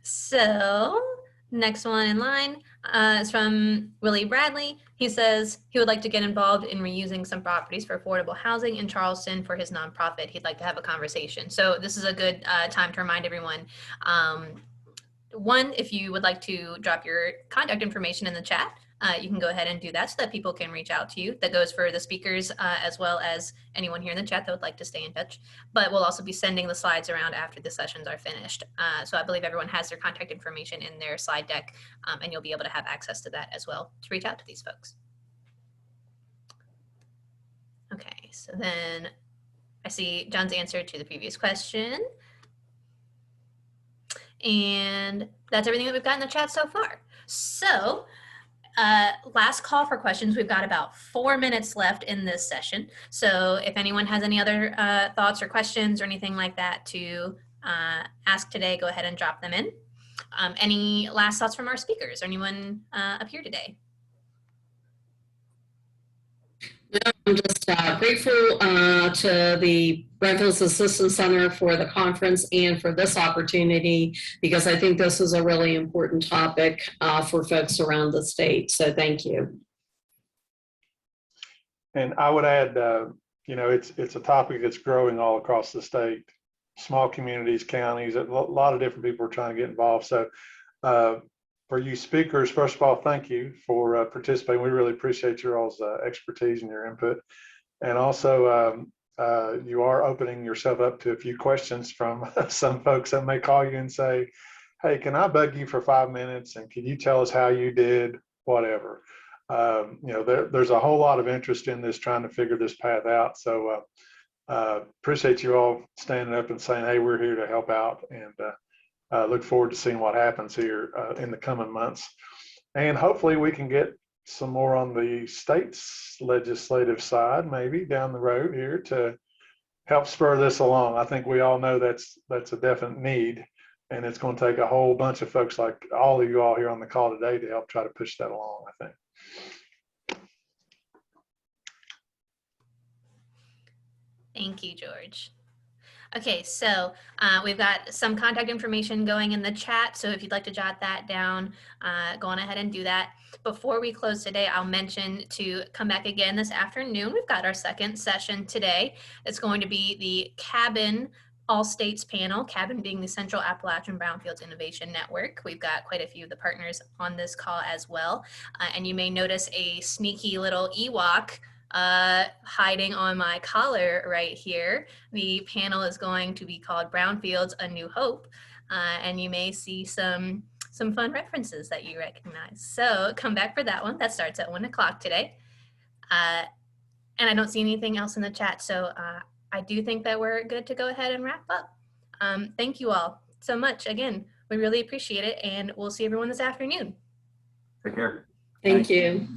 So next one in line is from Willie Bradley. He says he would like to get involved in reusing some properties for affordable housing in Charleston for his nonprofit. He'd like to have a conversation. So this is a good time to remind everyone. One, if you would like to drop your contact information in the chat, you can go ahead and do that so that people can reach out to you. That goes for the speakers as well as anyone here in the chat that would like to stay in touch. But we'll also be sending the slides around after the sessions are finished. So I believe everyone has their contact information in their slide deck, and you'll be able to have access to that as well to reach out to these folks. Okay, so then I see John's answer to the previous question. And that's everything that we've got in the chat so far. So last call for questions. We've got about 4 minutes left in this session. So if anyone has any other thoughts or questions or anything like that to ask today, go ahead and drop them in. Any last thoughts from our speakers? Anyone up here today? I'm just grateful to the Brownfields Assistance Center for the conference and for this opportunity, because I think this is a really important topic for folks around the state. So thank you. And I would add, it's a topic that's growing all across the state. Small communities, counties, a lot of different people are trying to get involved. So for you speakers, first of all, thank you for participating. We really appreciate your all's expertise and your input. And also, you are opening yourself up to a few questions from some folks that may call you and say, hey, can I bug you for 5 minutes? And can you tell us how you did whatever? There's a whole lot of interest in this, trying to figure this path out. So appreciate you all standing up and saying, hey, we're here to help out. And look forward to seeing what happens here in the coming months. And hopefully we can get some more on the state's legislative side, maybe down the road here, to help spur this along. I think we all know that's a definite need, and it's going to take a whole bunch of folks like all of you all here on the call today to help try to push that along, I think. Thank you, George. Okay, so we've got some contact information going in the chat. So if you'd like to jot that down, go on ahead and do that. Before we close today, I'll mention to come back again this afternoon. We've got our second session today. It's going to be the Cabin All States panel, Cabin being the Central Appalachian Brownfields Innovation Network. We've got quite a few of the partners on this call as well. And you may notice a sneaky little Ewok hiding on my collar right here. The panel is going to be called Brownfields, A New Hope, and you may see some fun references that you recognize. So come back for that one. That starts at 1 o'clock today. And I don't see anything else in the chat, so I do think that we're good to go ahead and wrap up. Thank you all so much. Again, we really appreciate it, and we'll see everyone this afternoon. Take care. Thank you.